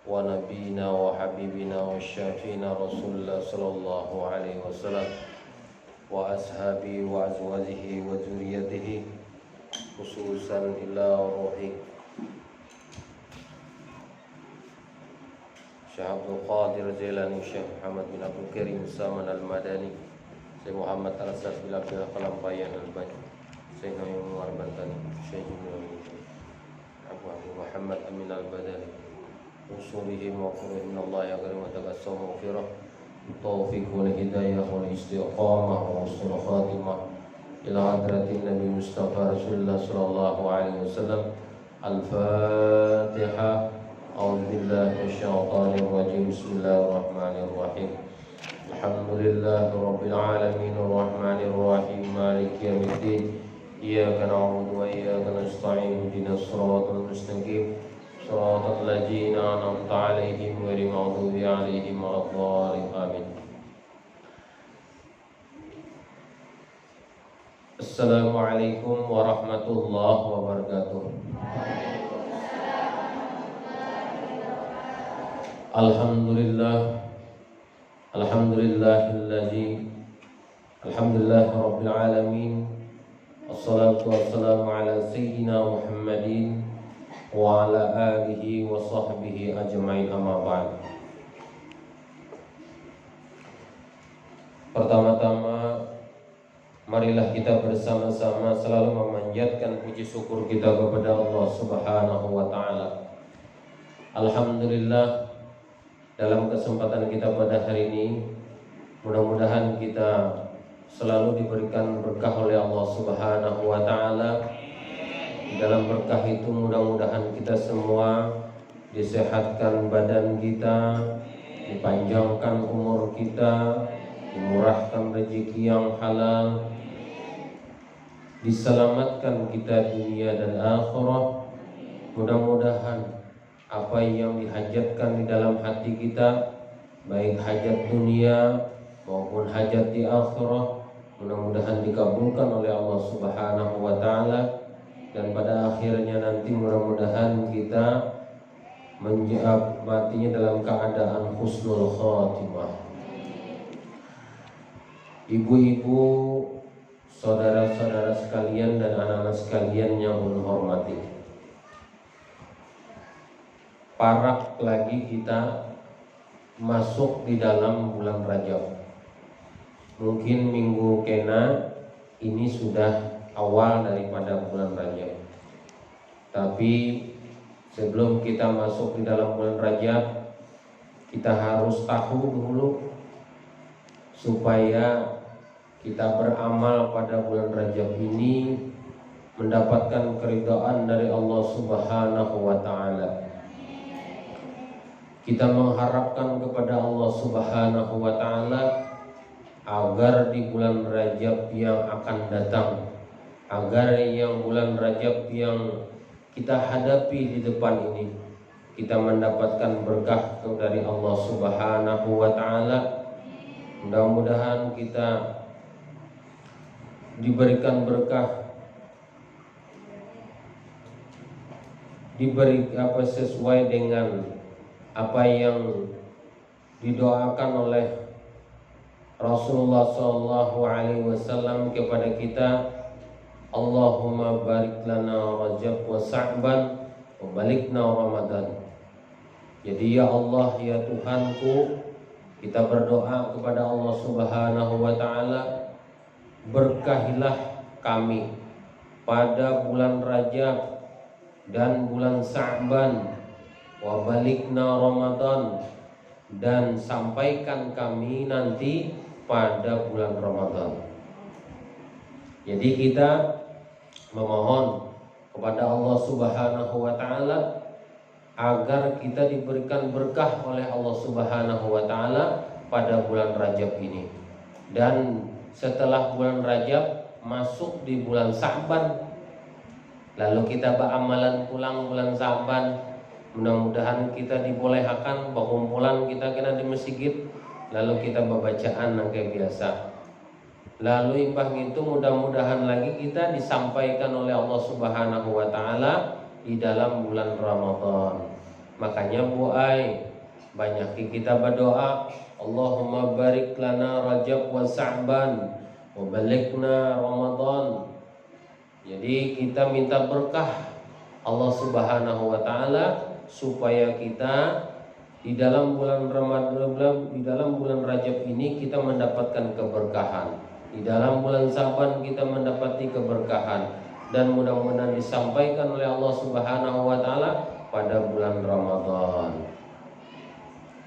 ونبينا وحبيبنا وشافينا رسول الله صلى الله عليه وسلم وأصحابه وأزواجه وذريته خصوصا إلى روحه Syekh Abdul Qadir Jailani, Syekh Muhammad bin Abdul Karim Saman Al-Madani, Syekh Muhammad Al-Asad bin Abdul Qalampayan Al-Bani, Syekh Nabi Umar Bantani, Syekh Abu Muhammad Amin Al-Badali, usulihim wa qurihim Allah ya karim wa taqassam maghfirah, taufiq wal hidayah wal istiqamah wa husnul khatimah ila hadratin Nabi Mustafa Rasulullah sallallahu alaihi wasallam. Al-Fatihah. أعوذ بالله من الشيطان الرجيم. بسم الله الرحمن الرحيم. الحمد لله رب العالمين الرحمن الرحيم مالك يوم الدين. إياك نعبد وإياك نستعين اهدنا الصراط المستقيم صراط الذين أنعمت عليهم غير المغضوب عليهم ولا الضالين آمين. Assalamualaikum warahmatullahi wabarakatuh. Alhamdulillah Alhamdulillahilladzi Alhamdulillahi rabbil alamin. Assalatu wassalamu ala sayyidina Muhammadin wa ala alihi wa sahbihi ajma'in, amma ba'd. Pertama-tama marilah kita bersama-sama selalu memanjatkan puji syukur kita kepada Allah Subhanahu wa taala. Alhamdulillah, dalam kesempatan kita pada hari ini, mudah-mudahan kita selalu diberikan berkah oleh Allah Subhanahu wa taala. Dalam berkah itu mudah-mudahan kita semua disehatkan badan kita, dipanjangkan umur kita, dimurahkan rezeki yang halal, diselamatkan kita dunia dan akhirat. Mudah-mudahan apa yang dihajatkan di dalam hati kita, baik hajat dunia maupun hajat di akhirat, mudah-mudahan dikabulkan oleh Allah Subhanahu wa taala, dan pada akhirnya nanti mudah-mudahan kita matinya dalam keadaan husnul khatimah. Ibu-ibu, saudara-saudara sekalian dan anak-anak sekalian yang menghormati, parak lagi kita masuk di dalam bulan Rajab. Mungkin minggu kena ini sudah awal daripada bulan Rajab. Tapi sebelum kita masuk di dalam bulan Rajab, kita harus tahu dulu supaya kita beramal pada bulan Rajab ini mendapatkan keridhaan dari Allah Subhanahu wa taala. Kita mengharapkan kepada Allah Subhanahu wa taala agar di bulan Rajab yang akan datang, agar yang bulan Rajab yang kita hadapi di depan ini, kita mendapatkan berkah dari Allah Subhanahu wa taala. Mudah-mudahan kita diberikan berkah, diberi sesuai dengan apa yang didoakan oleh Rasulullah sallallahu alaihi wasallam kepada kita. Allahumma barik lana Rajab wa Sa'ban wa balikna Ramadan. Jadi ya Allah, ya Tuhanku, kita berdoa kepada Allah Subhanahu wa taala, berkahilah kami pada bulan Rajab dan bulan Sa'ban, wa balikna Ramadan, dan sampaikan kami nanti pada bulan Ramadan. Jadi kita memohon kepada Allah Subhanahu wa taala agar kita diberikan berkah oleh Allah Subhanahu wa taala pada bulan Rajab ini. Dan setelah bulan Rajab masuk di bulan Sa'ban, lalu kita beramalan pulang bulan Sa'ban. Mudah-mudahan kita dibolehkan berkumpulan kita kena di masjid, lalu kita membacaan kayak biasa. Lalu imbah itu mudah-mudahan lagi kita disampaikan oleh Allah Subhanahu wa taala di dalam bulan Ramadan. Makanya buai banyak kita berdoa, Allahumma barik lana Rajab wa Sa'ban wa balighna Ramadan. Jadi kita minta berkah Allah Subhanahu wa taala supaya kita di dalam bulan Ramadan, di dalam bulan Rajab ini kita mendapatkan keberkahan. Di dalam bulan Sa'ban kita mendapati keberkahan, dan mudah-mudahan disampaikan oleh Allah Subhanahu wa taala pada bulan Ramadan.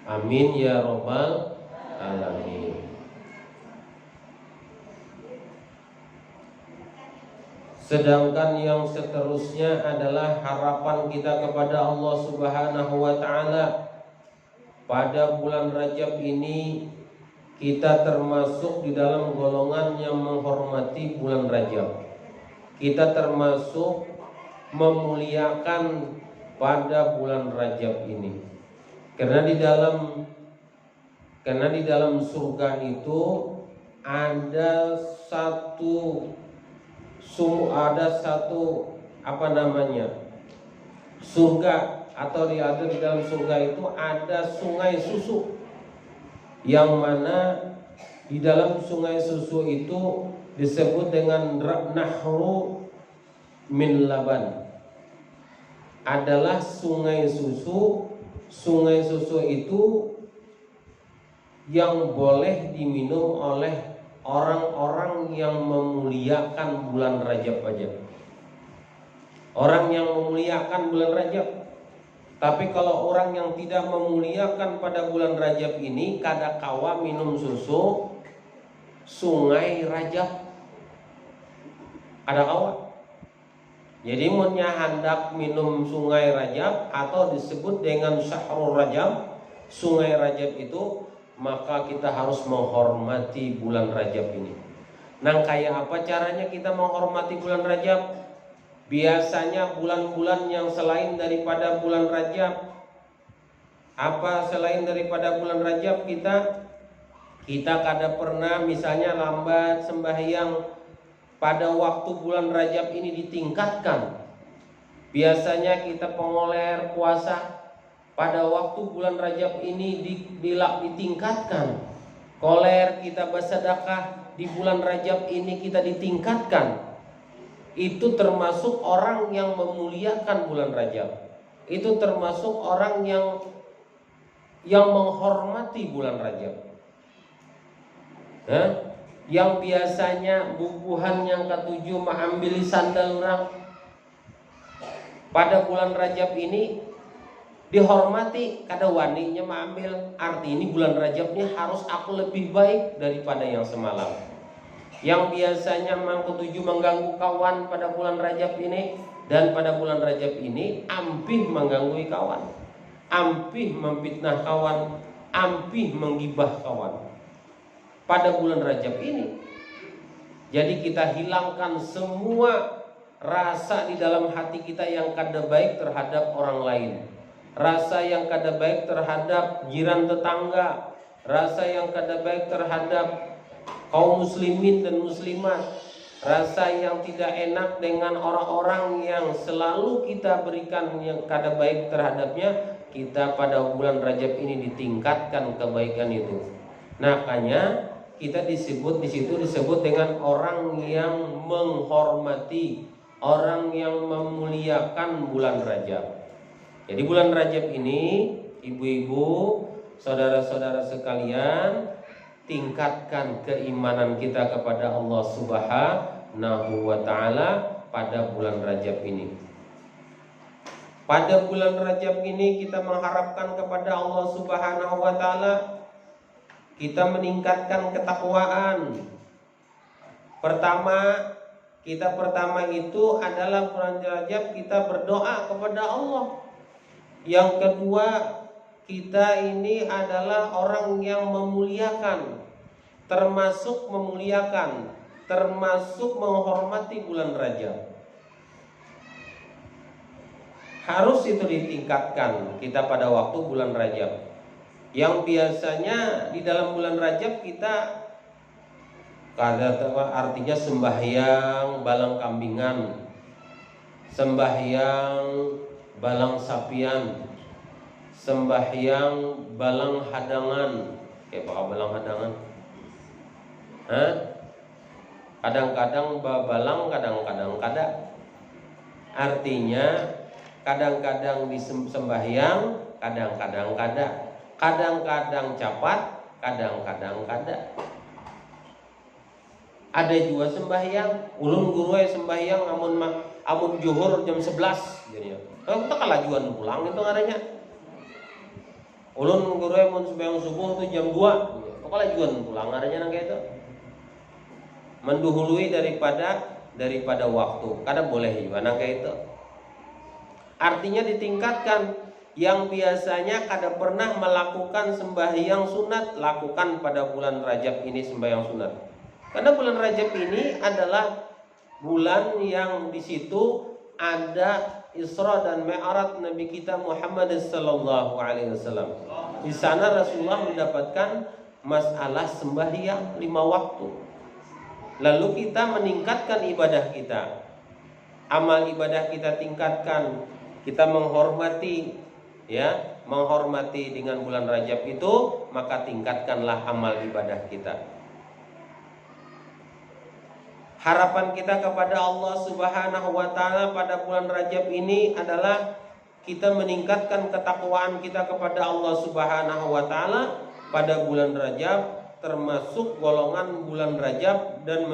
Amin ya rabbal alamin. Sedangkan yang seterusnya adalah harapan kita kepada Allah Subhanahu wa taala. Pada bulan Rajab ini kita termasuk di dalam golongan yang menghormati bulan Rajab. Kita termasuk memuliakan pada bulan Rajab ini. Karena di dalam surga itu ada satu surga, atau di dalam surga itu ada sungai susu, yang mana di dalam sungai susu itu disebut dengan nahru min laban, adalah sungai susu. Sungai susu itu yang boleh diminum oleh orang-orang yang memuliakan bulan Rajab aja. Orang yang memuliakan bulan Rajab. Tapi kalau orang yang tidak memuliakan pada bulan Rajab ini, kada kawa minum susu sungai Rajab. Kada kawa. Jadi munnya hendak minum sungai Rajab atau disebut dengan Syahrul Rajab, sungai Rajab itu, maka kita harus menghormati bulan Rajab ini. Nah, kayak apa caranya kita menghormati bulan Rajab? Biasanya bulan-bulan yang selain daripada bulan Rajab, apa selain daripada bulan Rajab, kita kada pernah misalnya lambat sembahyang. Pada waktu bulan Rajab ini ditingkatkan. Biasanya kita pengoler puasa, pada waktu bulan Rajab ini ditingkatkan. Koler kita bersedekah di bulan Rajab ini kita ditingkatkan. Itu termasuk orang yang memuliakan bulan Rajab. Itu termasuk orang yang menghormati bulan Rajab. Yang biasanya bubuhan yang ketujuh mengambil sandal orang, pada bulan Rajab ini dihormati, kada waninya mengambil. Arti ini bulan Rajab ini harus aku lebih baik daripada yang semalam. Yang biasanya ketujuh mengganggu kawan pada bulan Rajab ini, dan pada bulan Rajab ini ampih mengganggu kawan, ampih memfitnah kawan, ampih menggibah kawan. Pada bulan Rajab ini, jadi kita hilangkan semua rasa di dalam hati kita yang kada baik terhadap orang lain, rasa yang kada baik terhadap jiran tetangga, rasa yang kada baik terhadap kaum muslimin dan muslimat, rasa yang tidak enak dengan orang-orang yang selalu kita berikan yang kada baik terhadapnya. Kita pada bulan Rajab ini ditingkatkan kebaikan itu. Makanya kita di situ disebut dengan orang yang menghormati, orang yang memuliakan bulan Rajab. Jadi bulan Rajab ini, ibu-ibu, saudara-saudara sekalian, tingkatkan keimanan kita kepada Allah Subhanahu wa taala pada bulan Rajab ini. Pada bulan Rajab ini kita mengharapkan kepada Allah Subhanahu wa taala, kita meningkatkan ketakwaan. Pertama itu adalah bulan Rajab kita berdoa kepada Allah. Yang kedua, kita ini adalah orang yang memuliakan, termasuk menghormati bulan Rajab. Harus itu ditingkatkan kita pada waktu bulan Rajab. Yang biasanya di dalam bulan Rajab kita artinya sembahyang balang kambingan, sembahyang balang sapian, sembahyang balang hadangan. Kayak apa balang hadangan? Hah? Kadang-kadang balang, kadang-kadang kada. Artinya kadang-kadang disembahyang, kadang-kadang kada. Kadang-kadang capat, kadang-kadang kada. Ada juga sembahyang, ulun guru sembahyang amun juhur jam 11 jadi. Kalau kita kalajuan pulang itu ngaranya. Ulun guru mun sembahyang subuh itu jam 2. Itu kalajuan pulang ngaranya nang itu. Menduhului daripada waktu. Kada boleh juga nang itu. Artinya ditingkatkan. Yang biasanya kada pernah melakukan sembahyang sunat, lakukan pada bulan Rajab ini sembahyang sunat. Karena bulan Rajab ini adalah bulan yang di situ ada Isra dan Mi'raj Nabi kita Muhammad sallallahu alaihi wasallam. Di sana Rasulullah mendapatkan masalah sembahyang 5 waktu. Lalu kita meningkatkan ibadah kita. Amal ibadah kita tingkatkan. Kita menghormati dengan bulan Rajab itu, maka tingkatkanlah amal ibadah kita. Harapan kita kepada Allah Subhanahu wa taala pada bulan Rajab ini adalah kita meningkatkan ketakwaan kita kepada Allah Subhanahu wa taala pada bulan Rajab, termasuk golongan bulan Rajab dan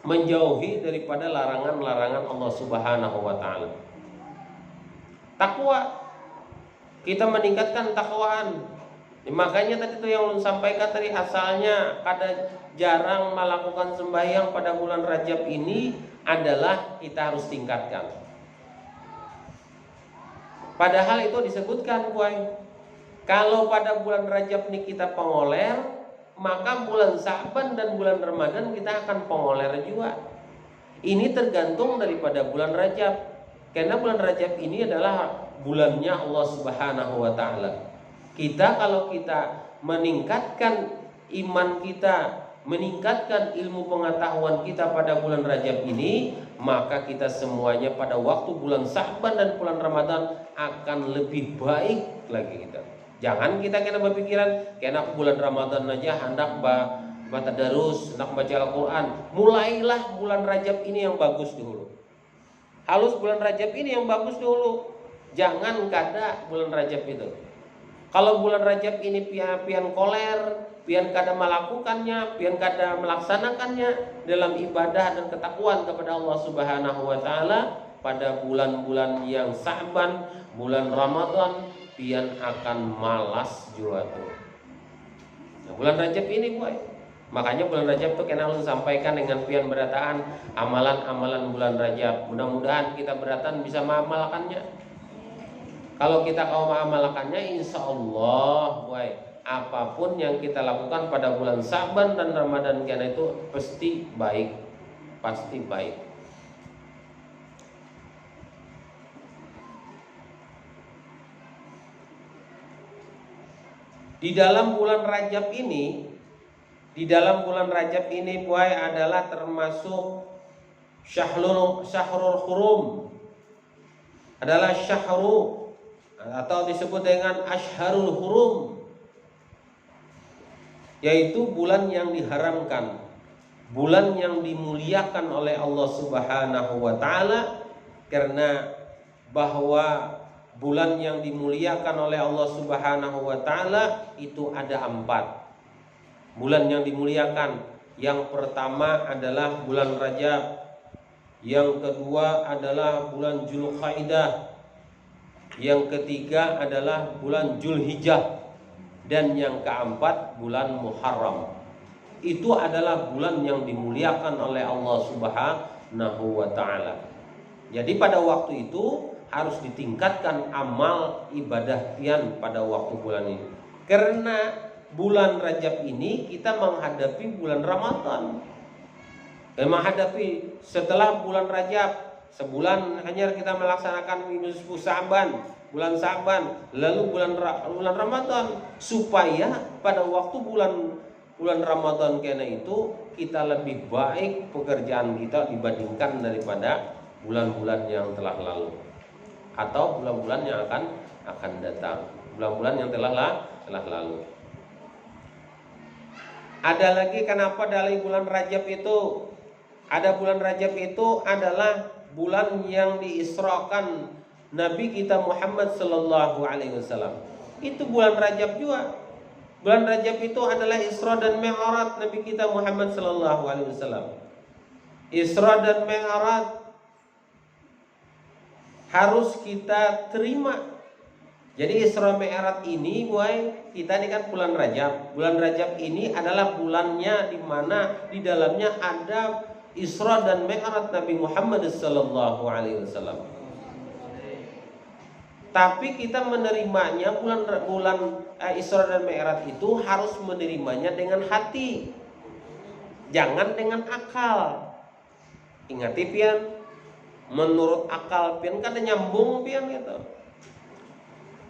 menjauhi daripada larangan-larangan Allah Subhanahu wa taala. Takwa, kita meningkatkan takwaan. Makanya tadi itu yang ulun sampaikan tadi, asalnya kada jarang melakukan sembahyang pada bulan Rajab ini adalah kita harus tingkatkan. Padahal itu disebutkan, kalau pada bulan Rajab ini kita pengoler, maka bulan Sa'ban dan bulan Ramadan kita akan pengoler juga. Ini tergantung daripada bulan Rajab. Karena bulan Rajab ini adalah bulannya Allah Subhanahu wa taala. Kalau kita meningkatkan iman kita, meningkatkan ilmu pengetahuan kita pada bulan Rajab ini, maka kita semuanya pada waktu bulan Sa'ban dan bulan Ramadan akan lebih baik lagi kita. Jangan kita kena berpikiran kena bulan Ramadan aja hendak tadarus, hendak baca Al-Quran. Mulailah bulan Rajab ini yang bagus dulu. Halus bulan Rajab ini yang bagus dulu. Jangan kada bulan Rajab itu. Kalau bulan Rajab ini pian koler, pian kada melakukannya, pian kada melaksanakannya dalam ibadah dan ketakwaan kepada Allah Subhanahu wa taala pada bulan-bulan yang Sa'ban, bulan Ramadan, pian akan malas juga tuh. Nah, bulan Rajab ini makanya bulan Rajab tuh kena ulun sampaikan dengan pian berataan amalan-amalan bulan Rajab. Mudah-mudahan kita beratan bisa mengamalkannya. Kalau kita mau mengamalkannya, insya Allah, apapun yang kita lakukan pada bulan Sa'ban dan Ramadan karena itu pasti baik, pasti baik. Di dalam bulan Rajab ini, adalah termasuk Syahrul Hurum, adalah syahru atau disebut dengan Ashharul Hurum, yaitu bulan yang diharamkan, bulan yang dimuliakan oleh Allah Subhanahu wa taala. Karena bahwa bulan yang dimuliakan oleh Allah Subhanahu wa taala itu ada 4 bulan yang dimuliakan. Yang pertama adalah bulan Rajab, yang kedua adalah bulan Dzulqa'dah, yang ketiga adalah bulan Dzulhijjah, dan yang keempat bulan Muharram. Itu adalah bulan yang dimuliakan oleh Allah Subhanahu wa taala. Jadi pada waktu itu harus ditingkatkan amal ibadah pian pada waktu bulan ini. Karena bulan Rajab ini kita menghadapi bulan Ramadan. Menghadapi setelah bulan Rajab sebulan hanya kita melaksanakan bulan Sa'ban, lalu bulan Ramadan, supaya pada waktu bulan Ramadan kena itu kita lebih baik pekerjaan kita dibandingkan daripada bulan-bulan yang telah lalu atau bulan-bulan yang akan akan datang. Bulan-bulan yang telah lalu. Ada lagi kenapa dari bulan Rajab itu? Ada bulan Rajab itu adalah bulan yang diisrakan Nabi kita Muhammad sallallahu alaihi wasallam. Itu bulan Rajab juga. Bulan Rajab itu adalah Isra dan Mi'raj Nabi kita Muhammad sallallahu alaihi wasallam. Isra dan Mi'raj harus kita terima. Jadi Isra Mi'raj ini kita ini kan bulan Rajab. Bulan Rajab ini adalah bulannya di mana di dalamnya ada Isra dan Mi'raj Nabi Muhammad sallallahu alaihi wasallam. Tapi kita menerimanya bulan Isra dan Mi'raj itu harus menerimanya dengan hati, jangan dengan akal. Ingat pian, menurut akal pian kada nyambung pian gitu.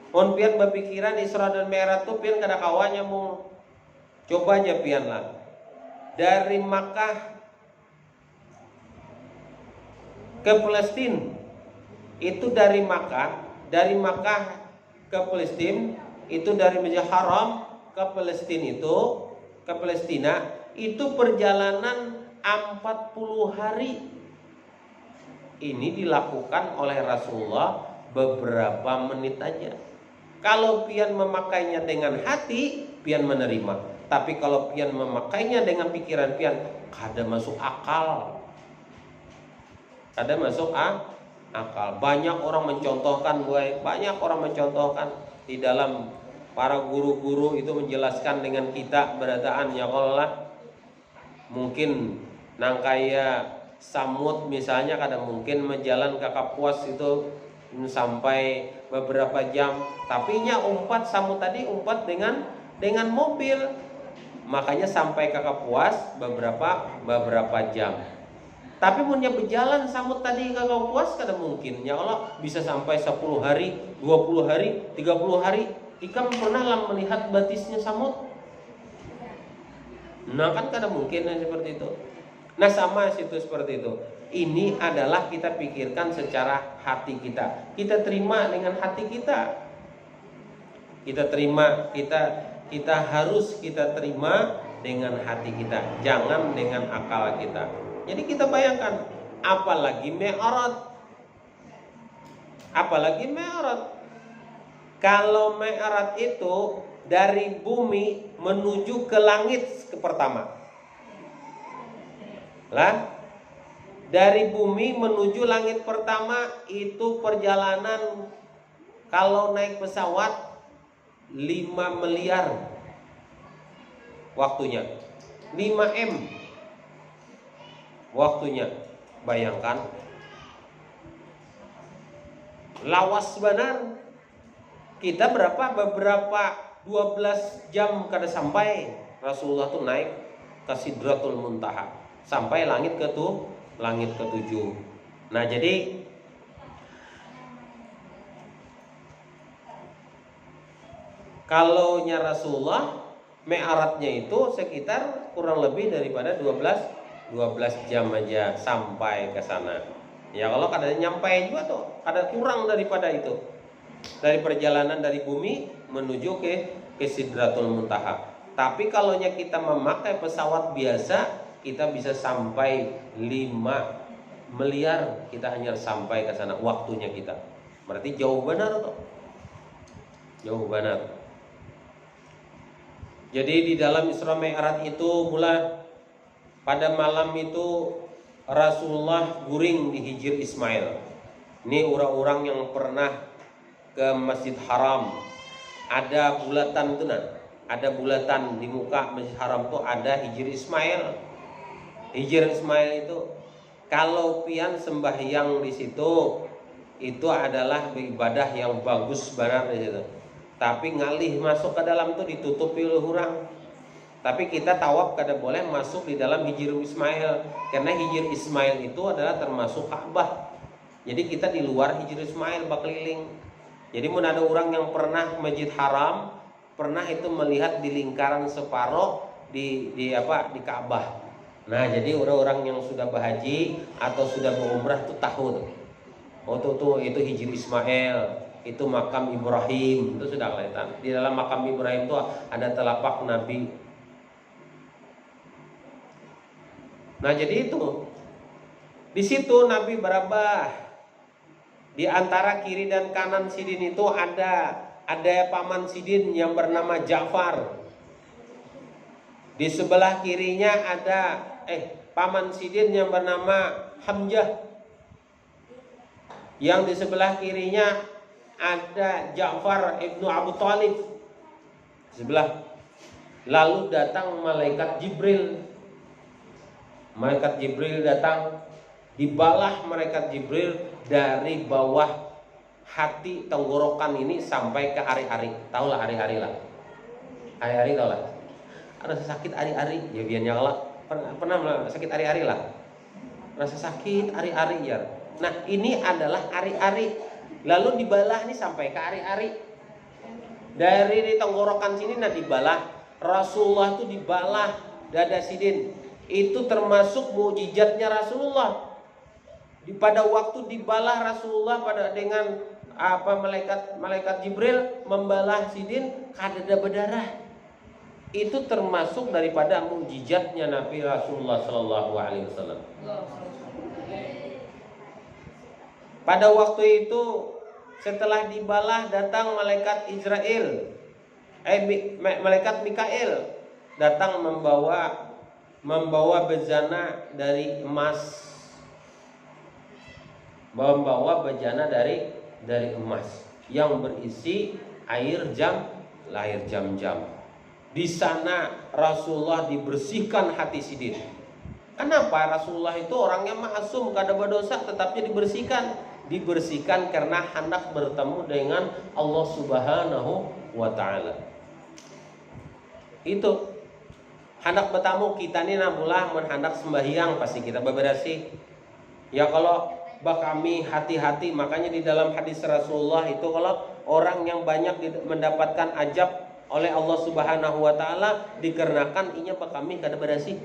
Pon pian berpikiran Isra dan Mi'raj itu pian kada kawan nyambung. Coba aja pian lah. Dari Makkah ke Palestina itu dari Makkah ke Palestina itu dari Masjidil Haram ke Palestina itu perjalanan 40 hari. Ini dilakukan oleh Rasulullah beberapa menit aja. Kalau pian memakainya dengan hati, pian menerima. Tapi kalau pian memakainya dengan pikiran pian, kada masuk akal. Banyak orang mencontohkan, di dalam para guru-guru itu menjelaskan dengan kita berataan ya Allah. Mungkin nangkaya Samud misalnya kada mungkin menjalan ke Kapuas itu sampai beberapa jam, tapi nya Samud tadi umpat dengan mobil, makanya sampai ke Kapuas beberapa jam. Tapi punya berjalan Samud tadi ke Kapuas kada mungkin ya Allah bisa sampai 10 hari, 20 hari, 30 hari. Ikam pernah lah melihat batisnya Samud? Nah kan kada mungkin seperti itu. Nah sama situ seperti itu. Ini adalah kita pikirkan secara hati kita. Kita terima dengan hati kita. Kita terima, kita harus kita terima dengan hati kita, jangan dengan akal kita. Jadi kita bayangkan, apalagi Mi'raj. Kalau Mi'raj itu dari bumi menuju ke langit ke pertama. Dari bumi menuju langit pertama itu perjalanan kalau naik pesawat 5 miliar waktunya. 5 M waktunya. Bayangkan. Lawas benar. Kita beberapa 12 jam kada sampai. Rasulullah tuh naik ke Sidratul Muntaha sampai langit ke-7. Nah, jadi kalau nya Rasulullah Mi'rajnya itu sekitar kurang lebih daripada 12 jam aja sampai ke sana. Ya kalau kada nyampe juga tuh, kada kurang daripada itu. Dari perjalanan dari bumi menuju ke Sidratul Muntaha. Tapi kalau kita memakai pesawat biasa, kita bisa sampai 5 miliar, kita hanya sampai ke sana waktunya kita. Berarti jauh benar tuh. Jauh benar. Jadi di dalam Isra Mi'raj itu pada malam itu Rasulullah guring di Hijr Ismail. Ini orang-orang yang pernah ke Masjid Haram. Ada bulatan itu ada bulatan di muka Masjid Haram tuh ada Hijr Ismail. Hijr Ismail itu kalau pian sembahyang di situ itu adalah ibadah yang bagus benar di situ. Tapi ngalih masuk ke dalam tuh ditutupi oleh orang. Tapi kita tawaf kada boleh masuk di dalam Hijr Ismail karena Hijr Ismail itu adalah termasuk Ka'bah. Jadi kita di luar Hijr Ismail bakeliling. Jadi mun ada orang yang pernah ke Masjid Haram, pernah itu melihat di lingkaran separoh di Ka'bah. Nah, jadi orang-orang yang sudah berhaji atau sudah berumrah tuh tahu tuh. Oh tuh itu Hijr Ismail. itu makam Ibrahim, itu sudah kelihatan. Di dalam makam Ibrahim itu ada telapak Nabi. Nah jadi itu di situ Nabi berabah. Di antara kiri dan kanan Sidin itu ada paman Sidin yang bernama Ja'far. Di sebelah kirinya ada paman Sidin yang bernama Hamzah. Yang di sebelah kirinya ada Ja'far ibnu Abu Thalib. Sebelah. Lalu datang malaikat Jibril. Malaikat Jibril datang, dibalah malaikat Jibril dari bawah hati tenggorokan ini sampai ke hari-hari. Tahulah hari-hari lah. Hari-hari tahulah. Rasa sakit hari-hari ya biarnya lah. Pernah sakit hari-hari lah. Rasa sakit hari-hari ya. Nah, ini adalah hari-hari. Lalu dibalah nih sampai ke hari-hari. Dari di tenggorokan sini dibalah. Rasulullah itu dibalah dada Sidin. Itu termasuk mukjizatnya Rasulullah. Pada waktu dibalah Rasulullah dengan malaikat Jibril membalah Sidin kada berdarah. Itu termasuk daripada mukjizatnya Nabi Rasulullah sallallahu alaihi wasallam. Pada waktu itu setelah dibalah datang malaikat Israel, malaikat Mikail datang membawa bejana dari emas. Membawa bejana dari emas yang berisi air jam-jam. Di sana Rasulullah dibersihkan hati Sidin. Kenapa? Rasulullah itu orangnya ma'asum, kada berdosa, tetapi dibersihkan karena hendak bertemu dengan Allah Subhanahu wa taala. Itu hendak bertamu kita ni namulah hendak sembahyang pasti kita bebersih. Ya kalau kami hati-hati, makanya di dalam hadis Rasulullah itu kalau orang yang banyak mendapatkan ajab oleh Allah Subhanahu wa taala dikarenakan inya kami kada bersih.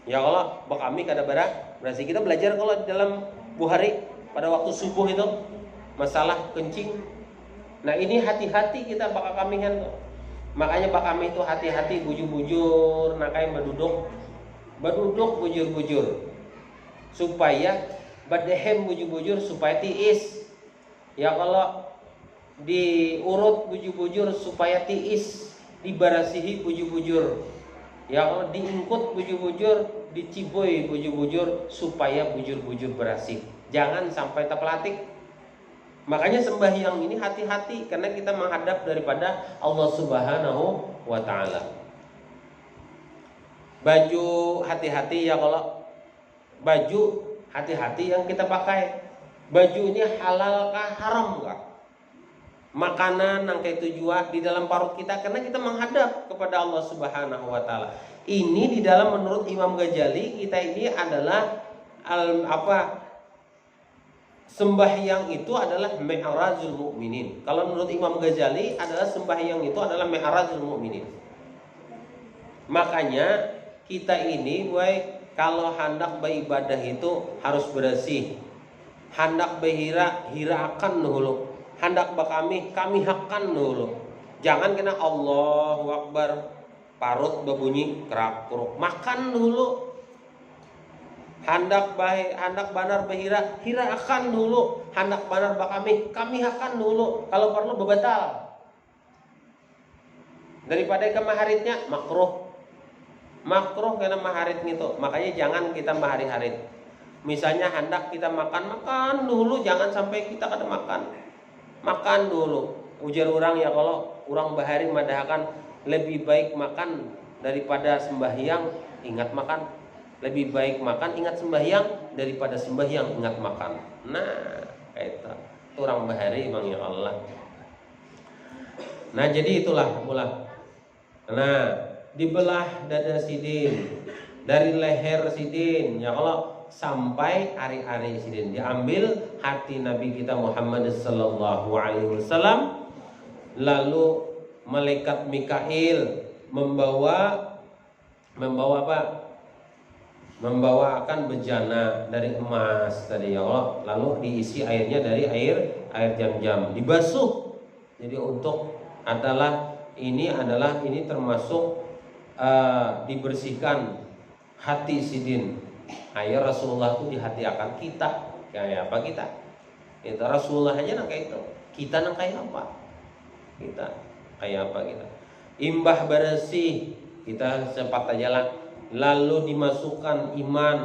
Ya kalau kami kada bersih. Kita belajar kalau dalam Bukhari pada waktu subuh itu masalah kencing. Nah, ini hati-hati kita kami kan. Makanya kami itu hati-hati bujur-bujur, nakai baduduk bujur-bujur. Supaya badehem bujur-bujur supaya tiis. Ya kalau diurut bujur-bujur supaya tiis, dibarasihi bujur-bujur. Ya kalau diingkut bujur-bujur, diciboy bujur-bujur supaya bujur-bujur bersih. Jangan sampai terpelatik. Makanya sembahyang ini hati-hati karena kita menghadap daripada Allah Subhanahu wa taala. Baju hati-hati ya kalau baju hati-hati yang kita pakai. Baju ini halal kah haram kah? Makanan yang kayak tujuan di dalam parut kita karena kita menghadap kepada Allah Subhanahu wa taala. Ini di dalam menurut Imam Ghazali kita ini adalah sembahyang itu adalah mi'rajul mukminin. Kalau menurut Imam Ghazali adalah sembahyang itu adalah mi'rajul mukminin. Makanya kita ini kalau hendak beribadah itu harus bersih. Hendak hirakan dulu. Hendak kami hakkan dulu. Jangan kena Allahu Akbar parut berbunyi kerak-keruk. Makan dulu. Hendak banar hirakan dulu. Hendak banar kami hakkan dulu. Kalau perlu bebatal. Daripada ke maharitnya makruh karena maharit gitu. Makanya jangan kita maharit-harit. Misalnya hendak kita makan dulu, jangan sampai kita kada makan dulu. Ujar orang ya kalau orang bahari madahakan lebih baik makan daripada sembahyang ingat makan. Lebih baik makan ingat sembahyang daripada sembahyang ingat makan. Nah, itu orang bahari Bang ya Allah. Nah, jadi itulah mula. Nah, dibelah dada Sidin dari leher Sidin ya kalau sampai hari-hari Sidin diambil hati Nabi kita Muhammad sallallahu alaihi wasallam. Lalu malaikat Mikail membawa apa? membawakan bejana dari emas tadi ya Allah, lalu diisi airnya dari air Zam-Zam, dibasuh. Jadi untuk ini termasuk dibersihkan hati sidin. Ayat Rasulullah itu di hati akan kita. Kayak apa kita? Kita Rasulullah aja nang kayak itu. Kita nang kayak apa? Kita kayak apa kita? Imbah bersih kita sempat aja lah. Lalu dimasukkan iman,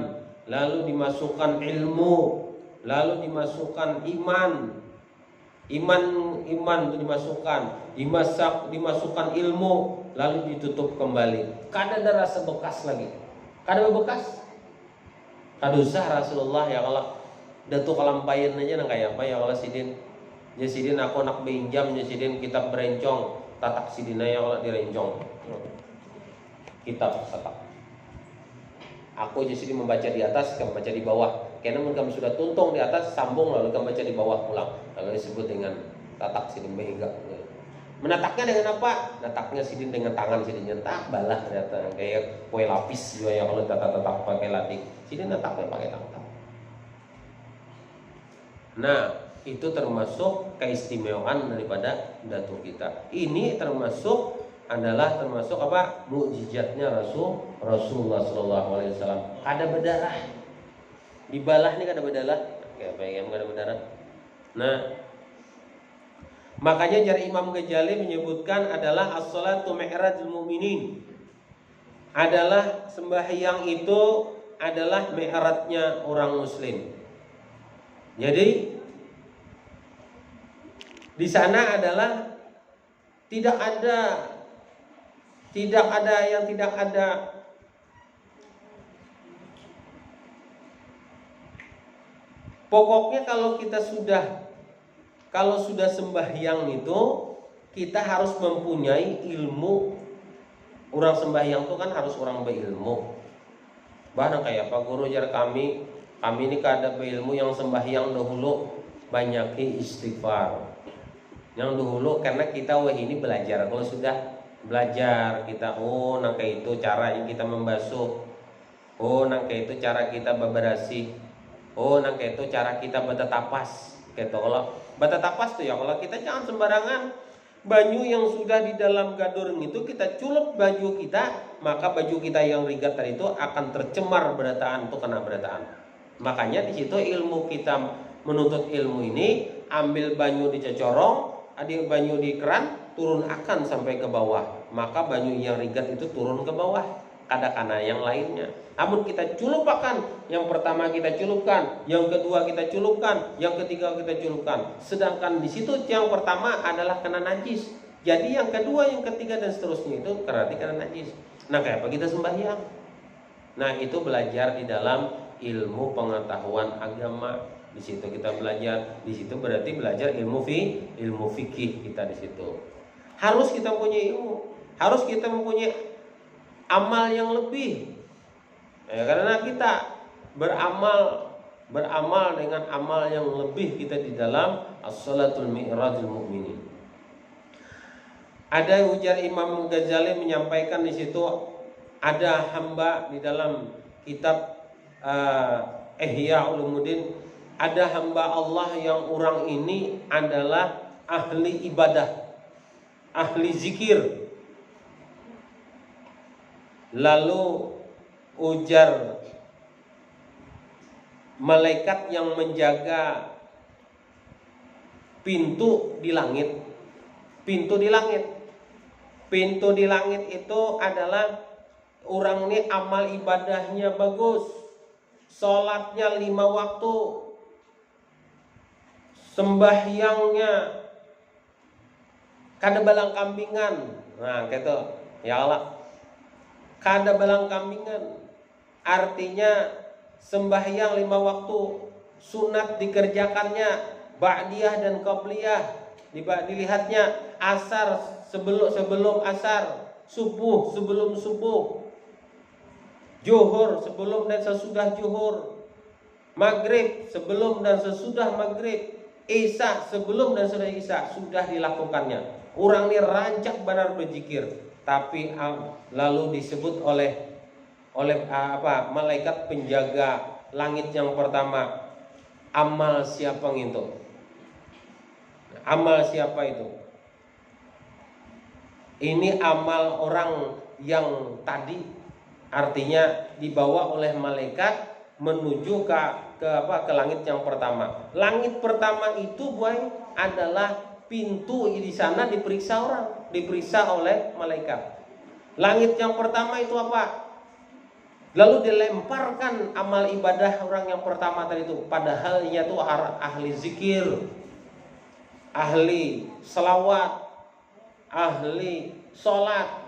lalu dimasukkan ilmu, lalu dimasukkan iman itu dimasukkan ilmu, lalu ditutup kembali. Kada ada rasa bekas lagi. Kada bekas. Kada usah Rasulullah ya Allah. Datu kalampayan aja nang kayak apa ya Allah sidin. Ya sidin aku nak pinjam ya sidin kitab berencong, tatak sidina ya Allah direncong. Kitab tatak. Aku jadi membaca di atas, kamu baca di bawah. Karena kamu sudah tuntung di atas, sambung lalu kamu baca di bawah pulang. Lalu disebut dengan tatak sidin behingga. Menataknya dengan apa? Nataknya sidin dengan tangan sidin nyentak balah ternyata kayak kue lapis juga yang kalau tatak pakai latih. Sidin nataknya pakai tatak. Nah, itu termasuk keistimewaan daripada datu kita. Ini termasuk apa? Mukjizatnya Rasulullah SAW. Kada berdarah. Dibalah nih kada berdarah. Kayak pengen kada berdarah. Nah, makanya jari Imam Ghazali menyebutkan adalah as-salatu mi'rajul mu'minin. Adalah sembahyang itu adalah mi'rajnya orang muslim. Jadi di sana adalah tidak ada pokoknya kalau sudah sembahyang itu kita harus mempunyai ilmu. Orang sembahyang itu kan harus orang berilmu. Bahkan kayak Pak Guru jar kami ini kada berilmu yang sembahyang dahulu banyaki istighfar. Yang dahulu karena kita ini belajar. Kalau sudah belajar kita nangka itu cara yang kita membasuh, nangka itu cara kita beberasi, nangka itu cara kita bertatapas. Gitu kalau bertatapas tuh ya kalau kita jangan sembarangan banyu yang sudah di dalam gadurung itu kita culup baju kita, maka baju kita yang rigat tadi itu akan tercemar berataan, itu kena berataan. Makanya di situ ilmu kita menuntut ilmu ini, ambil banyu di cecorong, ada banyu di keran, turun akan sampai ke bawah. Maka banyu yang rigat itu turun ke bawah, kada-kana yang lainnya. Namun kita culupkan, yang pertama kita culupkan, yang kedua kita culupkan, yang ketiga kita culupkan. Sedangkan di situ yang pertama adalah kena najis. Jadi yang kedua, yang ketiga dan seterusnya itu berarti kena najis. Nah, kayak apa kita sembahyang? Nah, itu belajar di dalam ilmu pengetahuan agama. Di situ kita belajar, di situ berarti belajar ilmu fikih kita di situ. Harus kita punya ilmu, harus kita mempunyai amal yang lebih. Karena kita beramal dengan amal yang lebih kita di dalam as-salatul mi'rajul mu'minin. Ada ujar Imam Ghazali menyampaikan di situ ada hamba di dalam kitab Ihya Ulumuddin, ada hamba Allah yang orang ini adalah ahli ibadah, ahli zikir. Lalu ujar malaikat yang menjaga pintu di langit. Pintu di langit itu adalah orang ini amal ibadahnya bagus, sholatnya 5 waktu, sembahyangnya kada balang kambingan. Nah gitu ya Allah, kada balang kambingan. Artinya sembahyang 5 waktu, sunat dikerjakannya, ba'diyah dan qabliyah dilihatnya, asar sebelum asar, subuh sebelum subuh, zuhur sebelum dan sesudah zuhur, maghrib sebelum dan sesudah maghrib, isya sebelum dan sesudah isya, sudah dilakukannya. Orang ini rancak benar berzikir, tapi lalu disebut oleh oleh malaikat penjaga langit yang pertama. Amal siapa itu? Amal siapa itu? Ini amal orang yang tadi, artinya dibawa oleh malaikat menuju ke langit yang pertama. Langit pertama itu adalah pintu di sana diperiksa oleh malaikat. Langit yang pertama itu apa? Lalu dilemparkan amal ibadah orang yang pertama tadi itu, padahal dia tuh ahli zikir, ahli selawat, ahli sholat,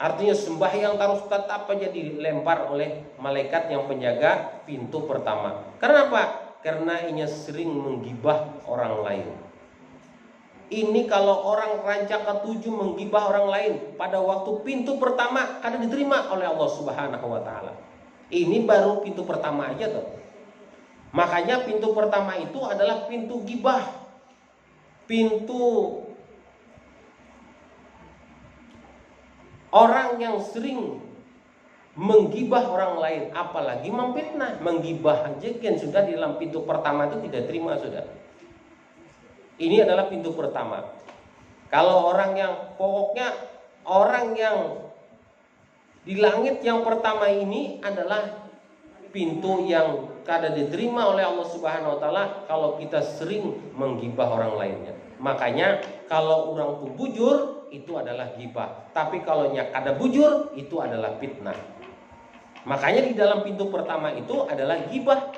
artinya sembahyang terus tetap aja dilempar oleh malaikat yang penjaga pintu pertama. Karena apa? Karena ia sering menggibah orang lain. Ini kalau orang rancak ketujuh menggibah orang lain pada waktu pintu pertama kada diterima oleh Allah Subhanahu wa taala. Ini baru pintu pertama aja tuh. Makanya pintu pertama itu adalah pintu gibah. Pintu orang yang sering menggibah orang lain, apalagi memfitnah. Menggibah aja kan sudah di dalam pintu pertama itu tidak terima sudah. Ini adalah pintu pertama. Kalau orang yang pokoknya orang yang di langit yang pertama ini adalah pintu yang kada diterima oleh Allah Subhanahu wa taala kalau kita sering menggibah orang lainnya. Makanya kalau orang tuh bujur itu adalah gibah, tapi kalau kada bujur itu adalah fitnah. Makanya di dalam pintu pertama itu adalah gibah,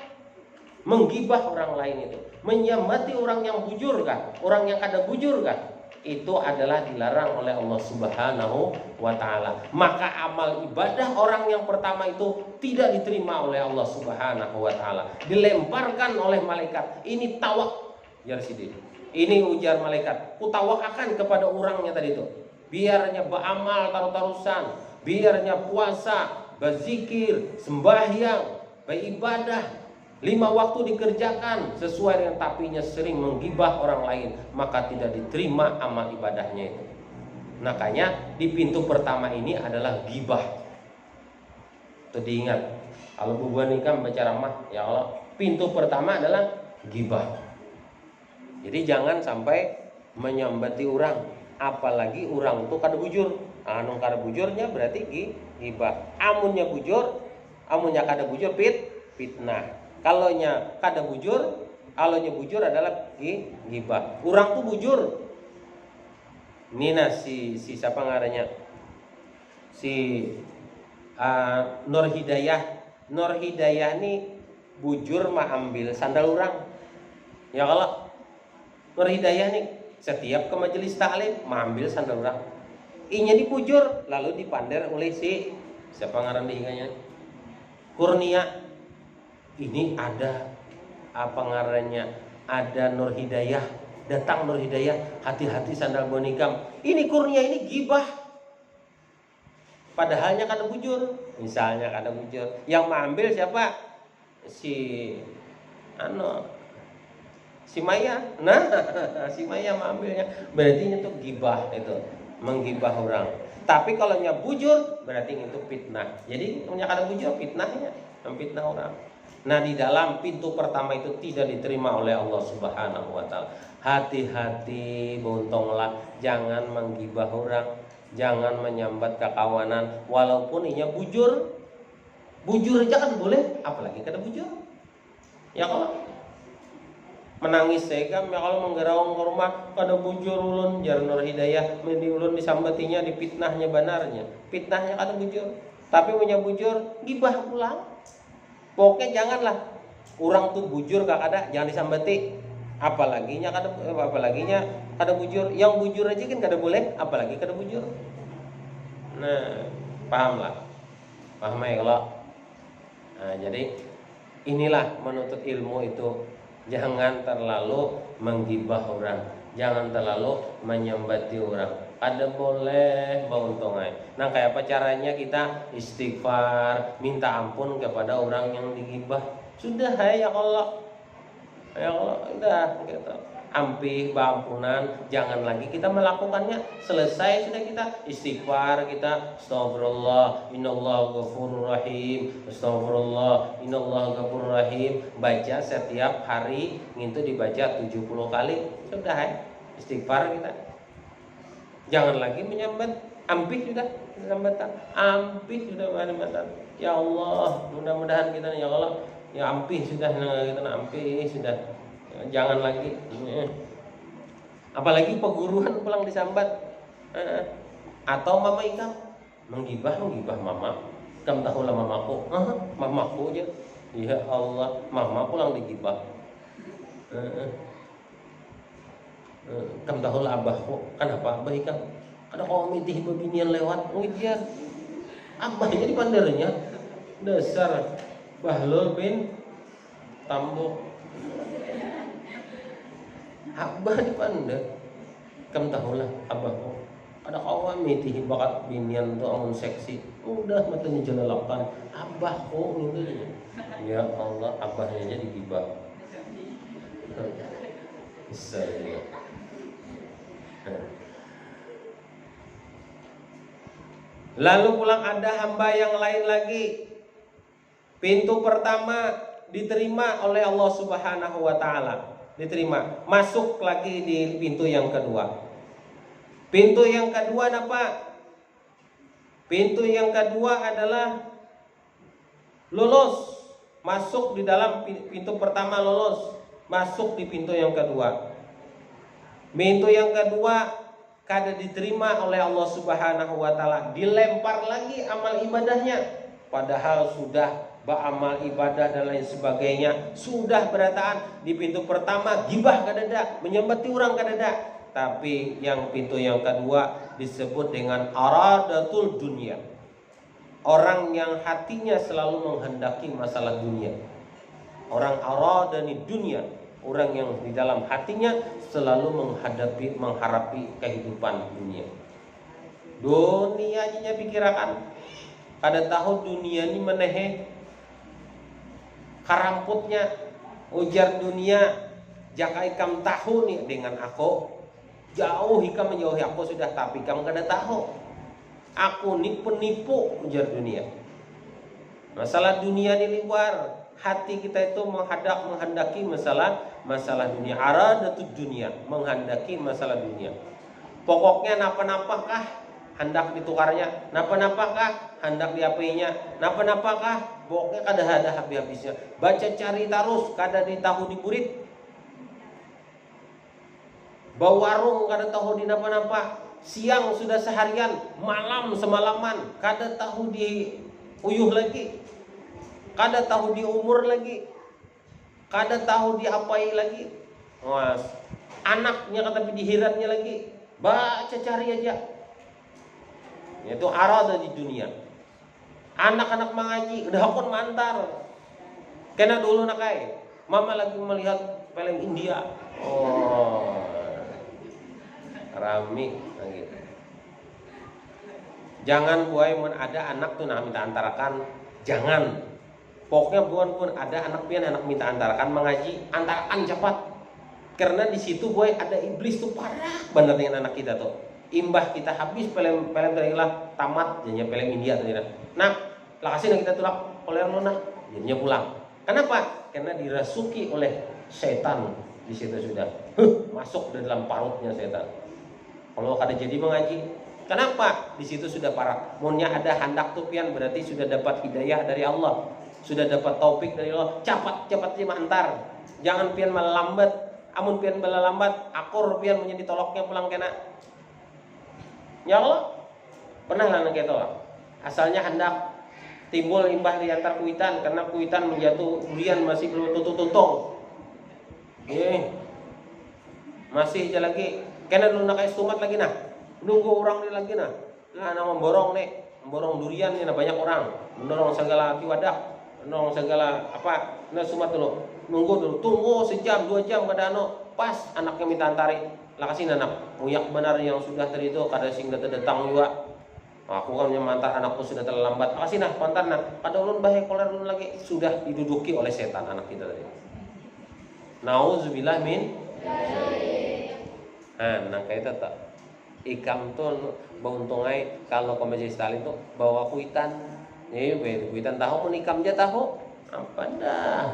menggibah orang lain itu, menyamati orang yang bujur kan, orang yang kada bujur kan, itu adalah dilarang oleh Allah Subhanahu wa taala. Maka amal ibadah orang yang pertama itu tidak diterima oleh Allah Subhanahu wa taala, dilemparkan oleh malaikat. Ini tawak ya Sidin. Ini ujar malaikat, kutawakakan kepada orangnya tadi itu, biarnya beramal taruh-tarusan, biarnya puasa, berzikir, sembahyang, beribadah, 5 waktu dikerjakan sesuai dengan, tapinya sering menggibah orang lain, maka tidak diterima amal ibadahnya itu. Makanya di pintu pertama ini adalah gibah. Itu diingat. Kalau bubuan nikah baca ramah, ya Allah, pintu pertama adalah gibah. Jadi jangan sampai menyambati orang, apalagi orang itu kada bujur. Anu kada bujurnya berarti gibah. Amunnya bujur, amunnya kada bujur fitnah. Kalaunya kada bujur, kalaunya bujur adalah gibah. Orang tuh bujur. Nina si siapa ngarannya? Si Nur Hidayah. Nur Hidayah ini bujur mah ambil sandal orang. Ya kalau Nur Hidayah nih setiap ke majelis taklim mah ambil sandal orang. Inya dibujur lalu dipander oleh si siapa ngaran dihinganya? Kurnia. Ini ada apa ngarannya? Ada Nur Hidayah, datang Nur Hidayah, hati-hati sandal bonikam. Ini Kurnia ini gibah. Padahalnya kada bujur, misalnya kada bujur. Yang mengambil siapa? Si Maya. Nah, si Maya mengambilnya. Berarti itu gibah, itu menggibah orang. Tapi kalau nya bujur berarti itu fitnah. Jadi punya kada bujur fitnahnya, memfitnah orang. Nah, di dalam pintu pertama itu tidak diterima oleh Allah Subhanahu wa taala. Hati-hati, bontonglah, jangan menggibah orang, jangan menyambat kekawanan walaupun inya bujur. Bujur aja kan boleh, apalagi kada bujur. Ya kalau menangis segam, ya kalau menggerawang ke rumah kada bujur ulun, jar Nur Hidayah, meni ulun disambatinya, dipitnahnya banarnya. Fitnahnya kada bujur. Tapi punya bujur, gibah pulang. Pokoknya janganlah orang tuh bujur gak ada, jangan disambati. Apalaginya kada bujur. Yang bujur aja kan kada boleh, apalagi kada bujur. Nah, pahamlah. Paham ya kalau. Nah, jadi inilah menuntut ilmu itu, jangan terlalu menggibah orang, jangan terlalu menyambati orang. Ada boleh bauntongai. Nah, kayak apa caranya kita istighfar, minta ampun kepada orang yang digibah. Sudah, ya Allah. Ya Allah, udah gitu. ampih bampunan, jangan lagi kita melakukannya. Selesai sudah kita istighfar, kita astagfirullah innallaha ghafurur rahim, astagfirullah innallaha ghafurur rahim, baca setiap hari, itu dibaca 70 kali, sudah istighfar kita. Jangan lagi menyambat ampih sudah, sambatan ampih sudah sambatan. Ya Allah, mudah-mudahan kita ya Allah, ya ampih sudah kita ampih sudah. Jangan lagi. Apalagi peguruan pulang disambat. Atau mama ikam menggibah mama. Kamu tahu lah mamaku. Mamaku aja. Ya Allah, mama pulang digibah. Kamu tahu lah abahku. Kenapa abah ikam? Ada komiti bebinian lewat ujian. Abahnya di pandernya. Dasar Bahlul bin Tambuk. Abah di pandai. Kamu tahu lah abahku. Ada komiti bakat binian tuh amun seksi. Udah matanya jelalakan. Abahku gitu. Ya Allah, abahnya aja digibah. Saya. Lalu pulang ada hamba yang lain lagi. Pintu pertama diterima oleh Allah Subhanahu wa taala. Diterima. Masuk lagi di pintu yang kedua. Pintu yang kedua apa? Pintu yang kedua adalah lulus. Masuk di dalam pintu pertama lulus. Masuk di pintu yang kedua. Pintu yang kedua kada diterima oleh Allah Subhanahu wa taala, dilempar lagi amal ibadahnya, padahal sudah beramal ibadah dan lain sebagainya, sudah berataan di pintu pertama gibah kadada, menyembati orang kadada, tapi yang pintu yang kedua disebut dengan aradatul dunia, orang yang hatinya selalu menghendaki masalah dunia, orang aradani dunia, orang yang di dalam hatinya selalu mengharapi kehidupan dunia. Dunianya pikirakan. Kada tahu dunia ini menehe karamputnya ujar dunia jaka ikam tahu nih dengan aku jauh ikam menjauhi aku sudah, tapi ikam kada tahu aku nih penipu ujar dunia. Masalah dunia ini luar. Hati kita itu menghendaki masalah dunia, aradatut dunia, menghendaki masalah dunia. Pokoknya napa-napakah hendak ditukarnya, napa-napakah hendak diapainya, napa-napakah pokoknya kada ada habis-habisnya. Baca cari terus kada ditahu di burit. Bawa warung kada tahu di napa-napa. Siang sudah seharian, malam semalaman kada tahu di uyuh lagi. Kada tahu di umur lagi, kada tahu diapai lagi. Was, anaknya kata dihiratnya lagi. Baca cari aja. Itu arada di dunia. Anak-anak mengaji udah akun mantar. Kena dulu nakai. Mama lagi melihat film India. Oh, rami lagi. Jangan buai mun ada anak tuh nah minta antarakan. Jangan. Pokoknya bukan pun ada anak pian anak minta antarakan mengaji, antarakan cepat. Karena di situ boy ada iblis tuh parah bener dengan anak kita tuh. Imbah kita habis film terilah tamat jadinya film India tadi. Nah, lakasih kita tulak oleh nona jadinya pulang. Kenapa? Karena dirasuki oleh setan di situ sudah. Masuk di dalam parutnya setan. Kalau kada jadi mengaji, kenapa? Di situ sudah parah. Munnya ada hendak tuh pian berarti sudah dapat hidayah dari Allah. Sudah dapat taufik dari Allah, cepat terima antar. Jangan pian melambat. Amun pian lambat, akur pian menjadi toloknya pulang kena. Ya Allah, pernah lah nak itu. Asalnya hendak timbul imbah di antar kuitan karena kuitan menjatuh durian masih belum tutung. Masih aja lagi. Kena lu nak istumat lagi nah. Nunggu orang ni lagi nah. Nah, memborong durian ni nah banyak orang. Mendorong segala kiwadak. Nong segala apa nah sumat dulu nunggu dulu tunggu sejam 2 jam kada pas anaknya minta antari lakasin anak muyak benar yang sudah tadi itu kada sing datang juga aku kan menyantar anakku sudah terlambat lakasin nah pantar nah kada ulun bahaya koler ulun lagi sudah diduduki oleh setan anak kita tadi. Nauzubillah min Nah kayak itu tak ikam tuh beuntungai kalau ke majelis taklim tuh bawa kuitan. Kuitan tahu pun ikam aja tahu apa dah.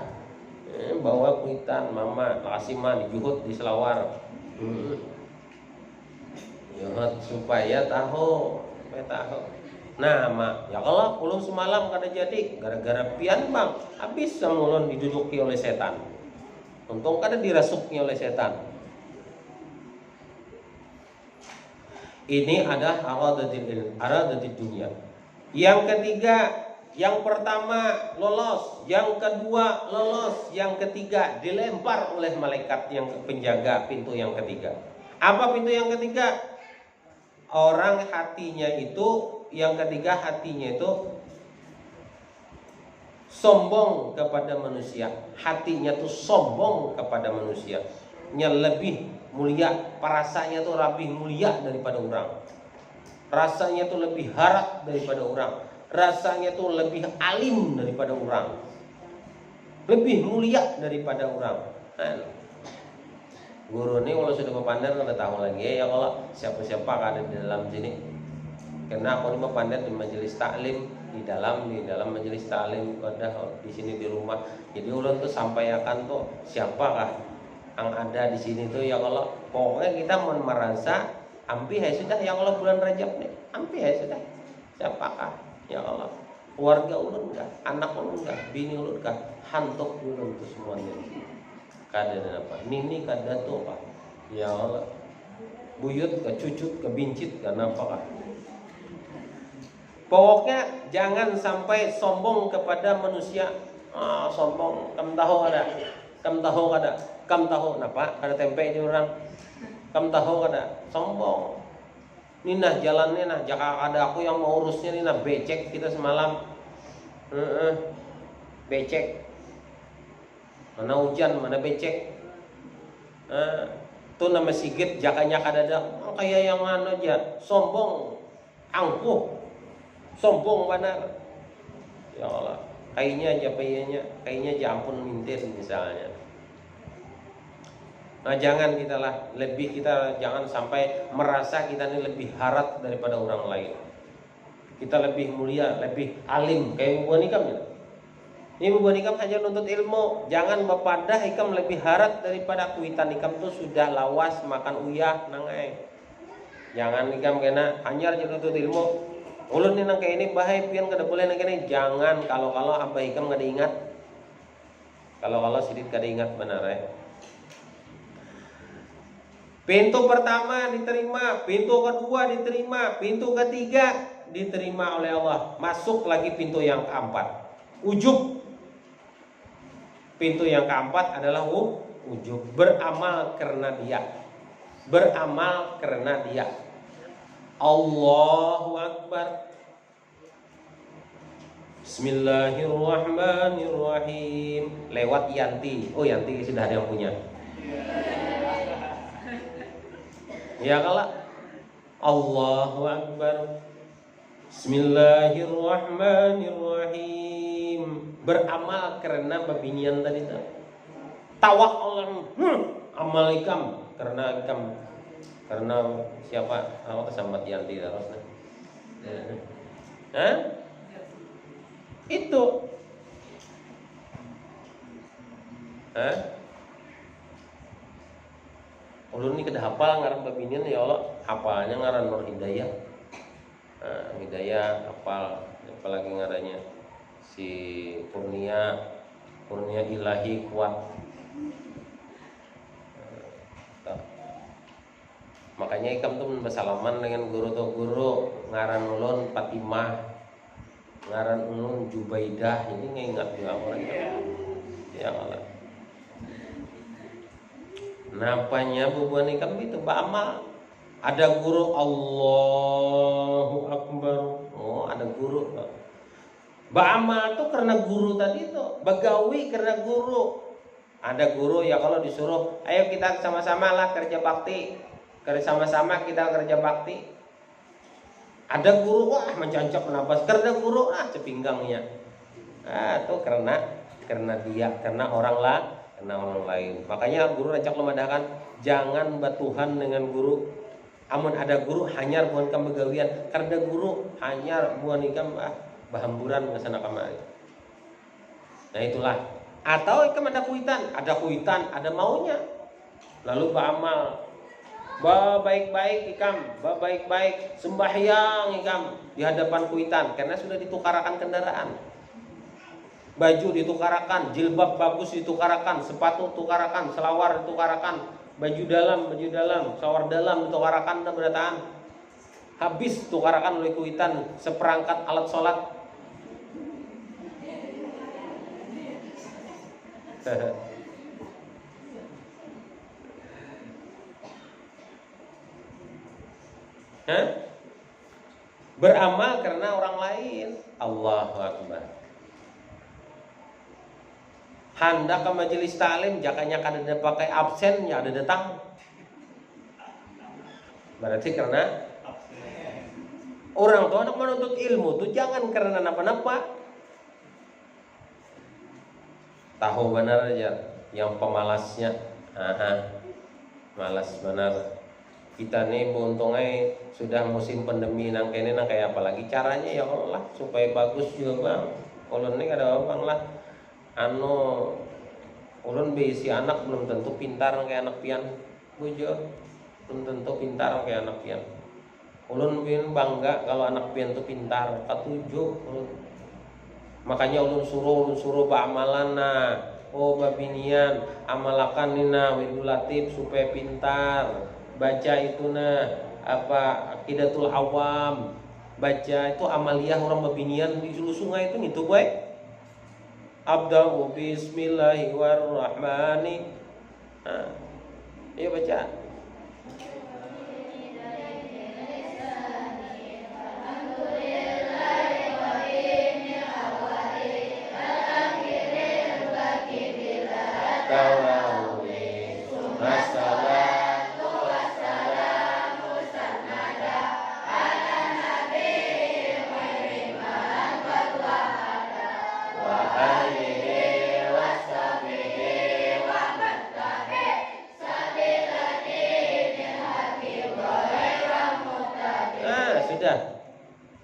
Bawa kuitan mama kasih mah dijuhut di selawar. Juhut supaya tahu. Nah mak ya kalau ulun semalam kada jadi gara-gara pian bang habis sama ulun diduduki oleh setan. Untung kada dirasuknya oleh setan. Ini ada aradatil dunia. Yang ketiga, yang pertama lolos, yang kedua lolos, yang ketiga dilempar oleh malaikat yang penjaga pintu yang ketiga. Apa pintu yang ketiga? Orang hatinya itu, yang ketiga hatinya itu sombong kepada manusia. Hatinya tuh sombong kepada manusia. Nya lebih mulia, rasanya tuh lebih mulia daripada orang. Rasanya tuh lebih harap daripada orang. Rasanya tuh lebih alim daripada orang. Lebih mulia daripada orang. Guru ini kalau sudah berpandang kada tahu lagi ya kalau siapa-siapa ada di dalam sini. Karena aku ini berpandang di majelis taklim, di dalam majelis taklim, ada di sini di rumah. Jadi ulun tuh sampaikan tuh siapakah yang ada di sini tuh ya kalau pokoknya kita mau merasa ampi ya sudah ya Allah bulan Rajab nih, ampi ya sudah. Siapakah ya Allah? Keluarga ulun kah? Anak ulun kah? Bini ulun kah? Hantuk ulun tuh semuanya. Kada apa? Nini kada tuh apa? Ya Allah. Buyut ke cucut ke bincit ke napakah? Pokoknya jangan sampai sombong kepada manusia. Sombong, kam tahu kada? Kam tahu napa? Kada tempe di orang. Kam tahu kada? Sombong. Ninah jalannya nah, jaka ada aku yang mau urusnya ninah becek kita semalam. Becek. Mana hujan, mana becek. Tuh nama Sigit jakanya kadada kayak yang mana aja, sombong, angkuh, sombong benar. Ya Allah, kayaknya aja ampun mintir misalnya. Nah jangan kita jangan sampai merasa kita ini lebih harat daripada orang lain. Kita lebih mulia, lebih alim kayak buah nikam ya. Ini bukan ikam hanya nuntut ilmu. Jangan bepadah ikam lebih harat daripada kuitan ikam tuh sudah lawas makan uyah nangai. Jangan ikam kena hanya nuntut ilmu. Ulun ni nang kayak ini bahaya pian kada boleh nang kene. Jangan kalau abah ikam kada ingat. Kalau sidit kada ingat benar ya. Pintu pertama diterima, pintu kedua diterima, pintu ketiga diterima oleh Allah. Masuk lagi pintu yang keempat. Ujub. Pintu yang keempat adalah ujub, beramal karena dia. Beramal karena dia. Allahu Akbar. Bismillahirrahmanirrahim. Lewat Yanti. Oh Yanti sudah ada yang punya. Ya kalau Allahu Akbar. Bismillahirrahmanirrahim. Beramal karena babinian tadi tak. Tawakal amal ikam karena siapa? Aku kesambat Yanti terus. Itu. Ulun ni kada hafal ngaran babinian ya Allah, hafalnya ngaran Nur Hidayah. Hidayah hafal, apalagi ngarannya si Kurnia Ilahi kuat. Makanya ikam tuh bersalaman dengan guru ngaran ulun Fatimah, ngaran ulun Jubaidah. Jadi ngingat juga orang ya Allah. Napanya bubuan ikam itu beramal. Ada guru Allahu Akbar. Oh ada guru. Beramal tuh karena guru tadi tuh. Begawi karena guru. Ada guru ya kalau disuruh, ayo kita sama-sama lah kerja bakti. Sama-sama kita kerja bakti. Ada guru wah mencancap nafas karena guru cepinggangnya. Tuh karena dia, karena orang kena orang lain. Makanya guru rancak lemadahkan jangan batuhan dengan guru. Amun ada guru hanyar buan kam begawian, karena guru hanyar buan ikam bahamburan ke sana kamari. Nah itulah. Atau ikam ada kuitan, ada maunya. Lalu beramal, baik-baik ikam, baik-baik sembahyang ikam di hadapan kuitan karena sudah ditukarakan kendaraan. Baju ditukarakan, jilbab bagus ditukarakan, sepatu tukarakan, selawar ditukarakan, baju dalam, selawar dalam ditukarakan dan berataan. Habis tukarakan oleh kuitan seperangkat alat sholat. Beramal karena orang lain. Allahu Akbar. Hendak ke majelis taklim, jakanya kada pakai absen, ya ada datang. Berarti karena orang tua anak menuntut ilmu tuh jangan karena napa-napa. Tahu benar aja yang pemalasnya. Malas benar. Kita nih beruntungnya sudah musim pandemi nang kene nang kayak apalagi caranya ya Allah supaya bagus juga bang. Ulun nih ada bang lah. Ulun bisi anak belum tentu pintar kayak anak pian. Bujur belum tentu pintar kayak anak pian. Ulun bangga kalau anak pian tuh pintar. Ketujuh. Makanya ulun suruh ba'amalan nah. Oh babinian amalakan nina widul latif supaya pintar. Baca itu Aqidatul Awam, baca itu amaliyah orang babinian di hulu sungai itu gitu boy. Abda'u bismillahirrahmanirrahim. Ayo baca.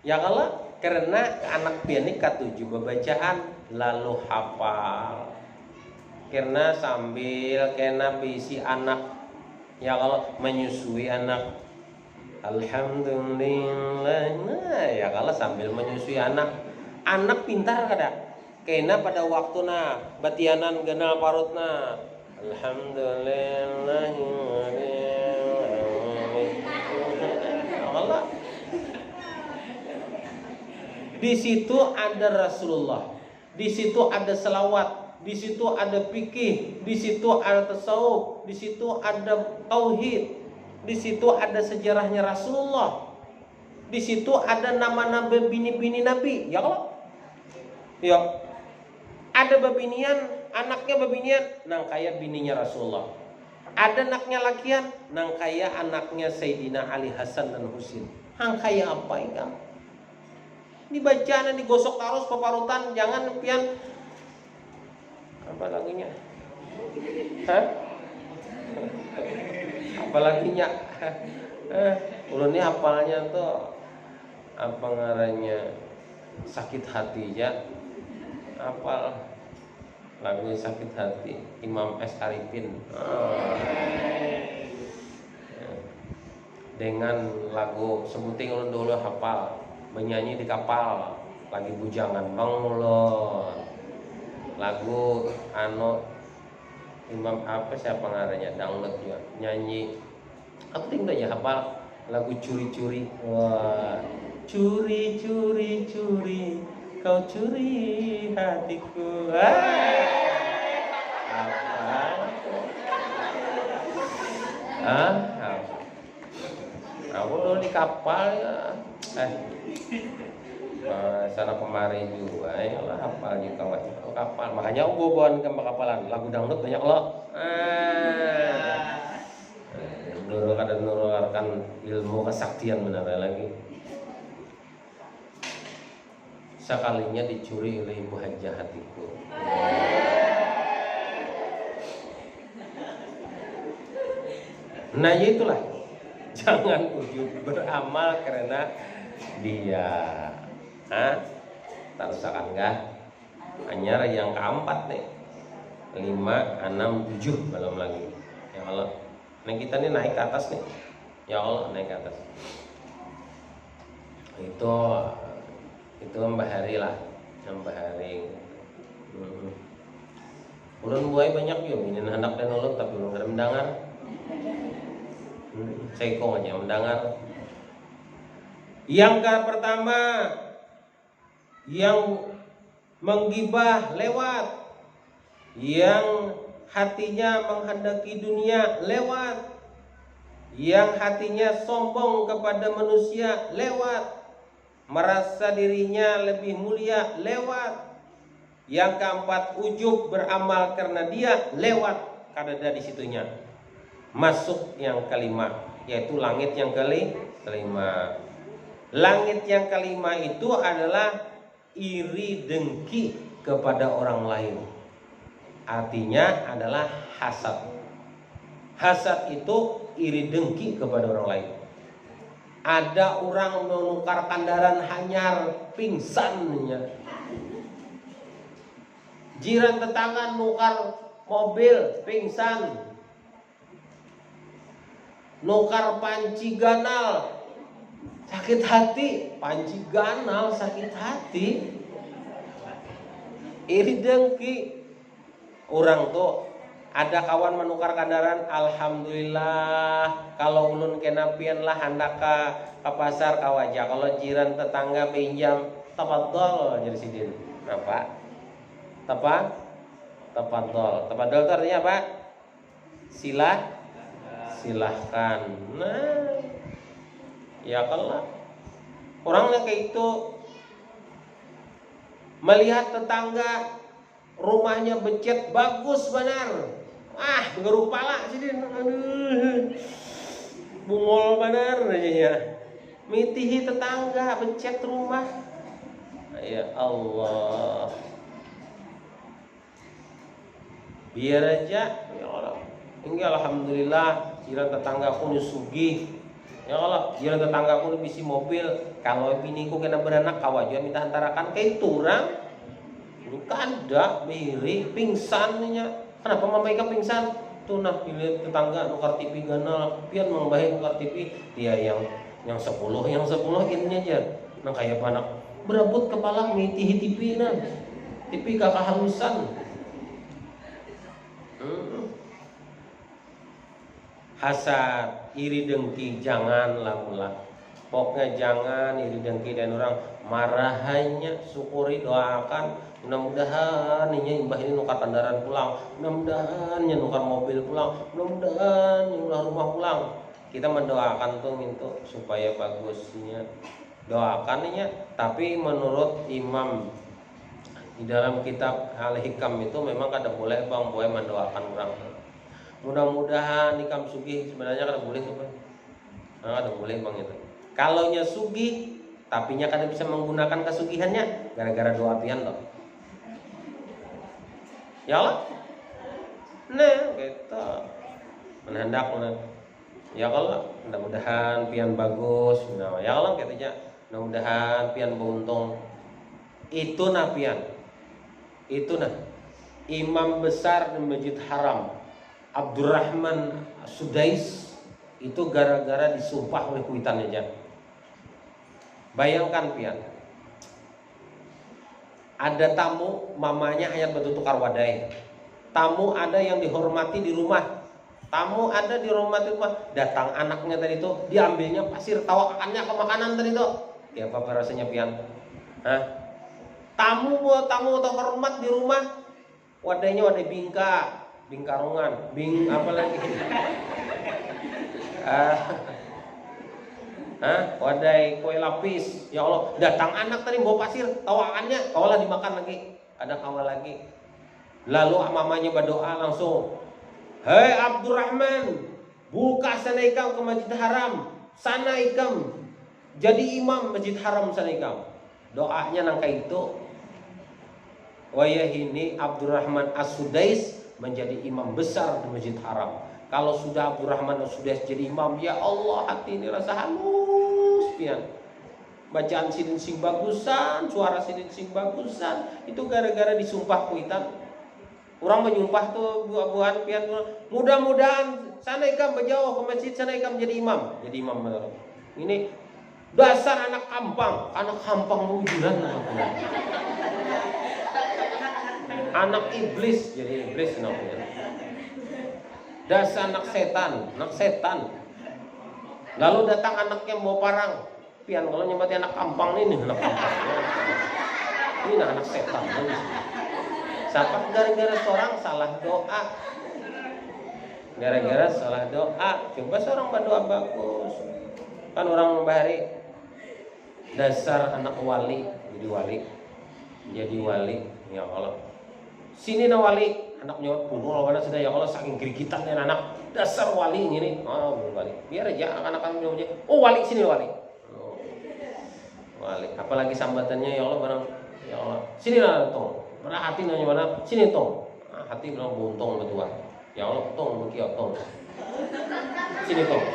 Ya kalau karena anak pianik ketujuh bacaan lalu hafal. Karena sambil kena bisi anak ya kalau menyusui anak alhamdulillah. Nah, ya kalau sambil menyusui anak pintar kada? Kena pada waktu batianan genal parutna alhamdulillah. Allah. Di situ ada Rasulullah, di situ ada selawat, di situ ada fikih, di situ ada tasawuf, di situ ada tauhid, di situ ada sejarahnya Rasulullah, di situ ada nama-nama bini-bini Nabi, ya kalau, ya, ada babinian, anaknya babinian, nang kaya bininya Rasulullah, ada anaknya lakian, nang kaya anaknya Sayyidina Ali Hasan dan Husin, nang kaya apa ya? Dibacaan digosok terus paparutan, jangan pian apa lagunya? Apa lagunya? Ulun ini hafalnya tuh apa ngarannya sakit hati ya. Hafal lagu sakit hati Imam S. Arifin. Dengan lagu sebuting ulun dulu hafal. Menyanyi di kapal lagi bujangan bangun lagu Imam apa siapa ngarannya dangdut juga nyanyi aku tinggal ya hafal lagu curi-curi. Wah curi kau curi hatiku. Aku dulu di kapal ya. Sana kemarin juga ya lah hafal juga kapal. Makanya aku bawa ke kapalan lagu dangdut banyak loh. Dulu kadang menularkan ilmu kesaktian benar lagi. Sekalinya dicuri oleh ibu hajah hatiku. Nah ya itulah, jangan ujub beramal karena dia. Tak usahakan enggak. Hanya yang keempat nih, 5, 6, 7 belum lagi. Ya Allah, nah kita nih naik ke atas nih. Ya Allah, naik ke atas. Itu Mbah Hari lah, Mbah Hari. Ulun buai banyak yo, ini hendak dan ulun tapi belum ada mendengar. Sekong aja mendengar. Yang pertama, yang menggibah lewat, yang hatinya menghendaki dunia lewat, yang hatinya sombong kepada manusia lewat, merasa dirinya lebih mulia lewat. Yang keempat, ujub beramal karena dia lewat, kada di situnya. Masuk yang kelima, yaitu langit yang kelima. Langit yang kelima itu adalah iri dengki kepada orang lain. Artinya adalah hasad. Hasad itu iri dengki kepada orang lain. Ada orang menukar kandaran hanyar pingsannya. Jiran tetangga nukar mobil pingsan. Nukar panci ganal sakit hati, panci ganal sakit hati. Iri dengki. Orang tuh ada kawan menukar kandaran, alhamdulillah. Kalau ulun kena pian lah hendak ke pasar kawaja. Kalau jiran tetangga pinjam, tafadhol jadi sidin. Apa? Tafadhol. Tafadhol itu artinya apa? Silahkan. Nah, ya kalau orangnya kayak itu melihat tetangga rumahnya becet bagus benar, gerup pala sih, aduh, bungol benar aja. Mitihi tetangga becet rumah, ya Allah. Biar aja, ya Allah. Hingga alhamdulillah jiran tetangga aku sugih. Ya Allah, jiran tetangga aku bisi mobil. Kalau biniku kena beranak kawaja minta antarakan kayak itu orang. Ini kada biri pingsannya. Kenapa mama ika pingsan? Tuh nah pilih tetangga nukar TV ganal, pian mengbahin nukar TV. Dia yang 10 ini aja. Nah kayak anak berabut kepala mitihi TV nah. TV kakak halusan. Hasad, iri dengki janganlah mula. Pokoknya jangan iri dengki dan orang marahannya, syukuri, doakan. Mudah-mudahan ini mbah ini nukar kendaraan pulang, mudah-mudahan ini nukar mobil pulang, mudah-mudahan ini ulah rumah pulang. Kita mendoakan tuh minta supaya bagusnya. Doakannya, tapi menurut Imam di dalam kitab Al-Hikam itu memang kada boleh bang boleh mendoakan orang. Mudah-mudahan ikam sugih sebenarnya kada boleh tuh bang. Kada boleh bang itu. Kalau nya sugih tapi nya kada bisa menggunakan kesugihannya gara-gara doa pian loh. Ya Allah. Nah, kita menhendak ya Allah, mudah-mudahan pian bagus. Nah, ya Allah katanya, mudah-mudahan pian beruntung. Itu nah pian. Itu nah imam besar di Masjid Haram Abdurrahman Sudais itu gara-gara disumpah oleh kuitannya aja. Bayangkan pian, ada tamu mamanya hanya batu tukar wadai. Tamu ada yang dihormati di rumah. Tamu ada dihormati di rumah. Datang anaknya tadi itu, diambilnya pasir, tawakannya ke makanan tadi itu. Ya apa rasanya pian? Tamu terhormat di rumah, wadainya wadai bingkarungan, apa lagi? Wadai kue lapis. Ya Allah, datang anak tadi bawa pasir, tawakannya, kawalah dimakan lagi, ada kawal lagi. Lalu mamanya berdoa langsung, hei Abdurrahman, buka sana ikam ke Masjid Haram, sana ikam jadi imam Masjid Haram sana ikam. Doanya nangka itu. Wayah ini Abdurrahman As-Sudais menjadi imam besar di Masjid Haram. Kalau sudah Abdurrahman sudah jadi imam, ya Allah hati ini rasa halus pian. Bacaan sidin sing bagusan, suara sidin sing bagusan, itu gara-gara disumpah kuitan. Orang menyumpah tuh buah-buahan pian, mudah-mudahan sana ikam berjauh ke masjid, sana ikam jadi imam. Jadi imam benar. Ini dasar anak kampang wujudan. Anak iblis, jadi iblis namanya. Dasar anak setan. Lalu datang anaknya bawa parang. Pian kalau nyebati anak kampang ini anak kampang. Ini anak setan. Siapa gara-gara seorang salah doa. Gara-gara salah doa. Coba seorang berdoa bagus. Kan orang membahari dasar anak wali, jadi wali, ya Allah. Sini na wali, anaknya punul mana sudah ya Allah saking gerigitannya anak dasar wali ini. Oh, wali. Biar aja anak-anak punya. Oh, wali sini wali. Oh, wali. Apalagi sambatannya ya Allah barang ya Allah. Sini lah tong. Mana hati nanya mana? Sini tong. Nah, hati bilang buntong berdua. Ya Allah tong begitu tong. Sini tong.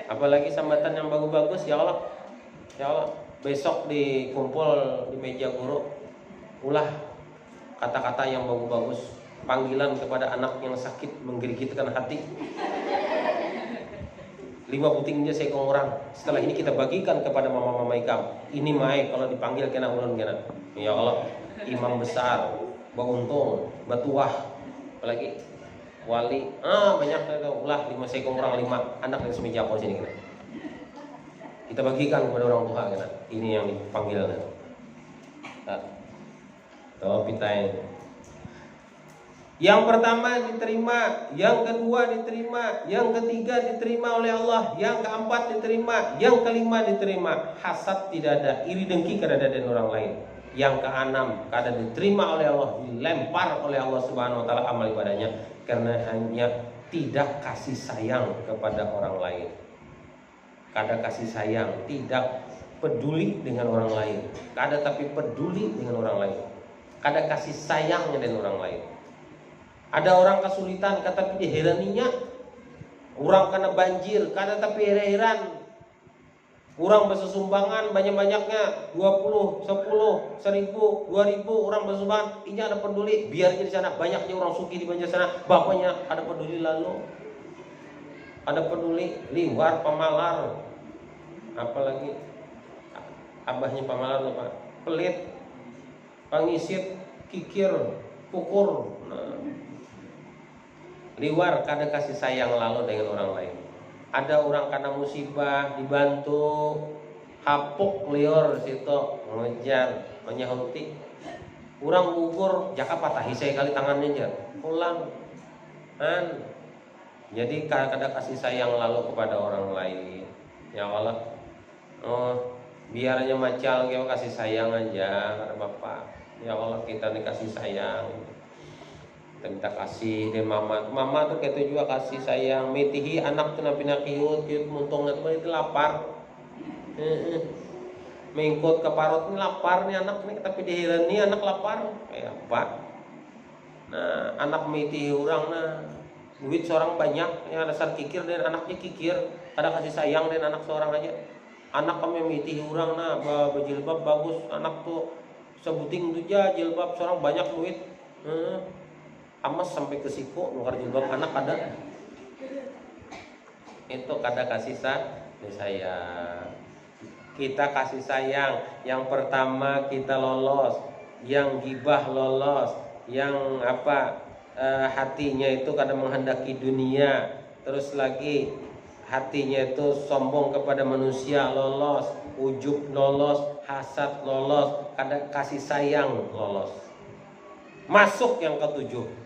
Apalagi sambatan yang bagus-bagus ya Allah. Ya Allah, besok dikumpul di meja guru, ulah kata-kata yang bagus-bagus, panggilan kepada anak yang sakit menggigitkan hati. 5 puting aja sekong orang. Setelah ini kita bagikan kepada mama-mama ikam. Ini mai kalau dipanggil kena ulun kena. Ya Allah, imam besar, bauntung, batuah, apalagi wali, banyak ulah 5 sekong orang 5 anak dari semeja pun sini kena. Kita bagikan kepada orang tua kena. Ini yang dipanggil kena. Tuh pitain. Yang pertama diterima, yang kedua diterima, yang ketiga diterima oleh Allah, yang keempat diterima, yang kelima diterima. Hasad tidak ada, iri dengki kada ada dari orang lain. Yang keenam kada diterima oleh Allah, dilempar oleh Allah Subhanahu wa taala amal ibadahnya karena hanya tidak kasih sayang kepada orang lain. Kada kasih sayang, tidak peduli dengan orang lain. Kada tapi peduli dengan orang lain. Kada kasih sayangnya dengan orang lain. Ada orang kesulitan, kata tapi diheraninya. Orang kena banjir, kata tapi heran. Orang bersumbangan banyak-banyaknya 20, 10, 1000, 2000 orang bersumbangan. Ini ada peduli, biarnya di sana banyaknya orang suki di banjir sana. Bapaknya ada peduli lalu. Ada peduli liwar pamalar. Apalagi abahnya pamalar apa? Pelit, pangisit, kikir, kukur. Nah, liwar kada kasih sayang lalu dengan orang lain. Ada orang karena musibah dibantu, hapuk lior situ ngejar menyahuti. Orang gugur jaka patahi saya kali tangannya aja. Pulang. Jadi kada kasih sayang lalu kepada orang lain. Ya Allah. Biarnya macal kita kasih sayang aja karena Bapak. Ya Allah kita dikasih sayang. Kita minta kasih dan mama tuh kayak juga kasih sayang metihi anak tuh nabi kiut muntung itu lapar mengikut ke parut ini lapar nih anak nih tapi dihiran nih anak lapar kayak apa. Nah anak metihi orang nah duit seorang banyak yang dasar kikir dan anaknya kikir ada kasih sayang dan anak seorang aja anak kami metihi orang nah berjilbab bagus anak tuh sebuting tuh aja jilbab seorang banyak duit amas sampai ke siku nukar jilbab anak ada itu kada kasih sayang. Kita kasih sayang yang pertama kita lolos, yang gibah lolos, yang hatinya itu kada menghendaki dunia, terus lagi hatinya itu sombong kepada manusia lolos, ujub lolos, hasad lolos, kada kasih sayang lolos. Masuk yang ketujuh.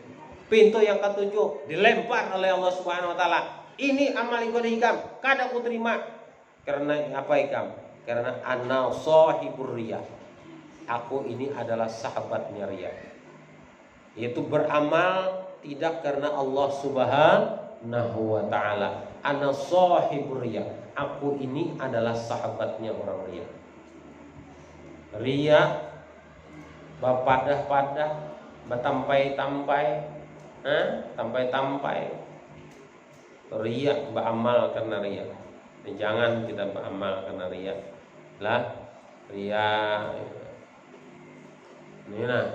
Pintu yang ketujuh dilempar oleh Allah Subhanahu wa taala. Ini amal ibadah ikam, kada ku terima. Karena apa ikam? Karena ana sahibur riya. Aku ini adalah sahabatnya riya. Yaitu beramal tidak karena Allah Subhanahu wa taala. Ana sahibur riya. Aku ini adalah sahabatnya orang riya. Riya bapadah-padah, batampai-tampai Tampai-tampai riya, beramal karena riya. Jangan kita beramal karena riya. Lah, riya ini nah,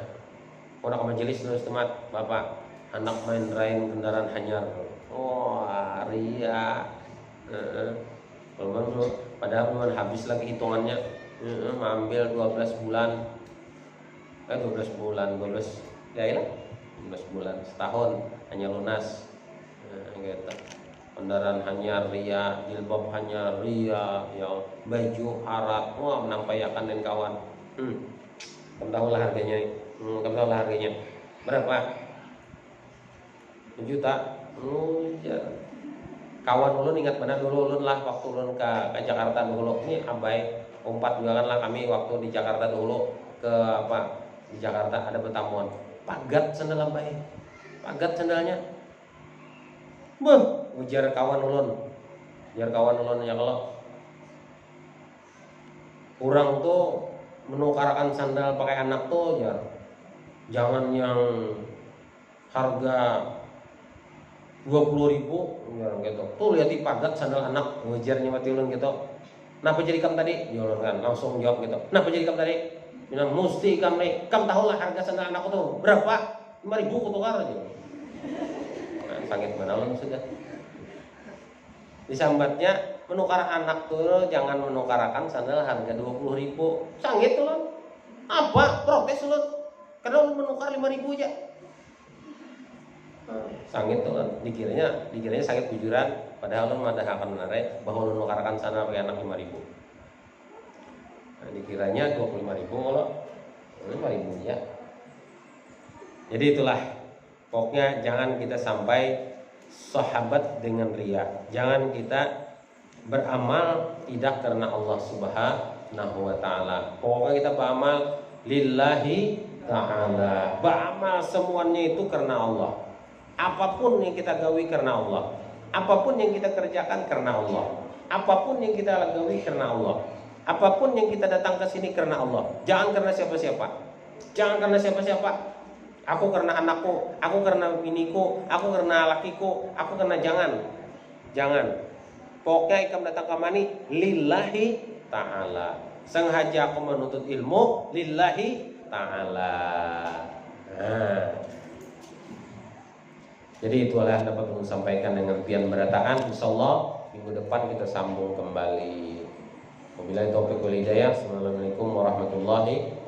orang ke majelis terus temat bapak anak main rain kendaraan hanyar. Wah, riya. Padahal belum habis lagi hitungannya. Ambil 12 bulan. 12 bulan, 12 ya lah. 12 bulan, setahun hanya lunas. Gitu. Kendaraan hanya ria, jilbab hanya ria, ya baju harat, wah menampayakan dan kawan. Kamu tahu lah harganya, berapa? 1 juta. Ya. Kawan ulun ingat benar dulu ulun lah waktu ulun ke Jakarta dulu. Ini abai umpat juga kan lah kami waktu di Jakarta dulu ke di Jakarta ada pertemuan. Pagat sandal abai, pagat sandalnya. Ujar kawan ulun ya kalau kurang tuh menukarkan sandal pakai anak tuh ya jangan yang harga 20.000 ya gitu. Tuh lihat pagat sandal anak, ujarnya mati ulun gitu. Kenapa jadi kam tadi? Ya ulun kan langsung jawab gitu. Kenapa jadi kam tadi? Bilang mesti kam nih. Kam tahu lah harga sandal anak tuh berapa? 5.000 kutukar aja. Sangat menalun sudah. Disambatnya menukar anak tuh jangan menukarkan sandal harga 20.000. Sangat tuh loh. Apa? Protes loh. Karena lu menukar 5.000 aja. Sangat tuh loh. Dikiranya sangat bujuran. Padahal lu madahkan menarik bahwa lu menukarkan sandal pakai anak 5.000. Dikiranya 25.000 kalau 5.000 ya. Jadi itulah. Pokoknya jangan kita sampai sahabat dengan riya. Jangan kita beramal tidak karena Allah Subhanahu wa taala. Pokoknya kita beramal lillahi taala. Beramal semuanya itu karena Allah. Apapun yang kita gawi karena Allah. Apapun yang kita kerjakan karena Allah. Apapun yang kita gawi karena Allah. Apapun yang kita datang ke sini karena Allah. Jangan karena siapa-siapa. Jangan karena siapa-siapa. Aku karena anakku, aku karena biniku, aku karena lakiku, aku karena jangan. Pokoknya ikam datang ke mani lillahi ta'ala. Sengaja aku menuntut ilmu lillahi ta'ala. Jadi itulah dapat saya sampaikan dengan pian berataan. Insyaallah minggu depan kita sambung kembali. Wabillahi taufiq wal hidayah. Assalamualaikum warahmatullahi wabarakatuh.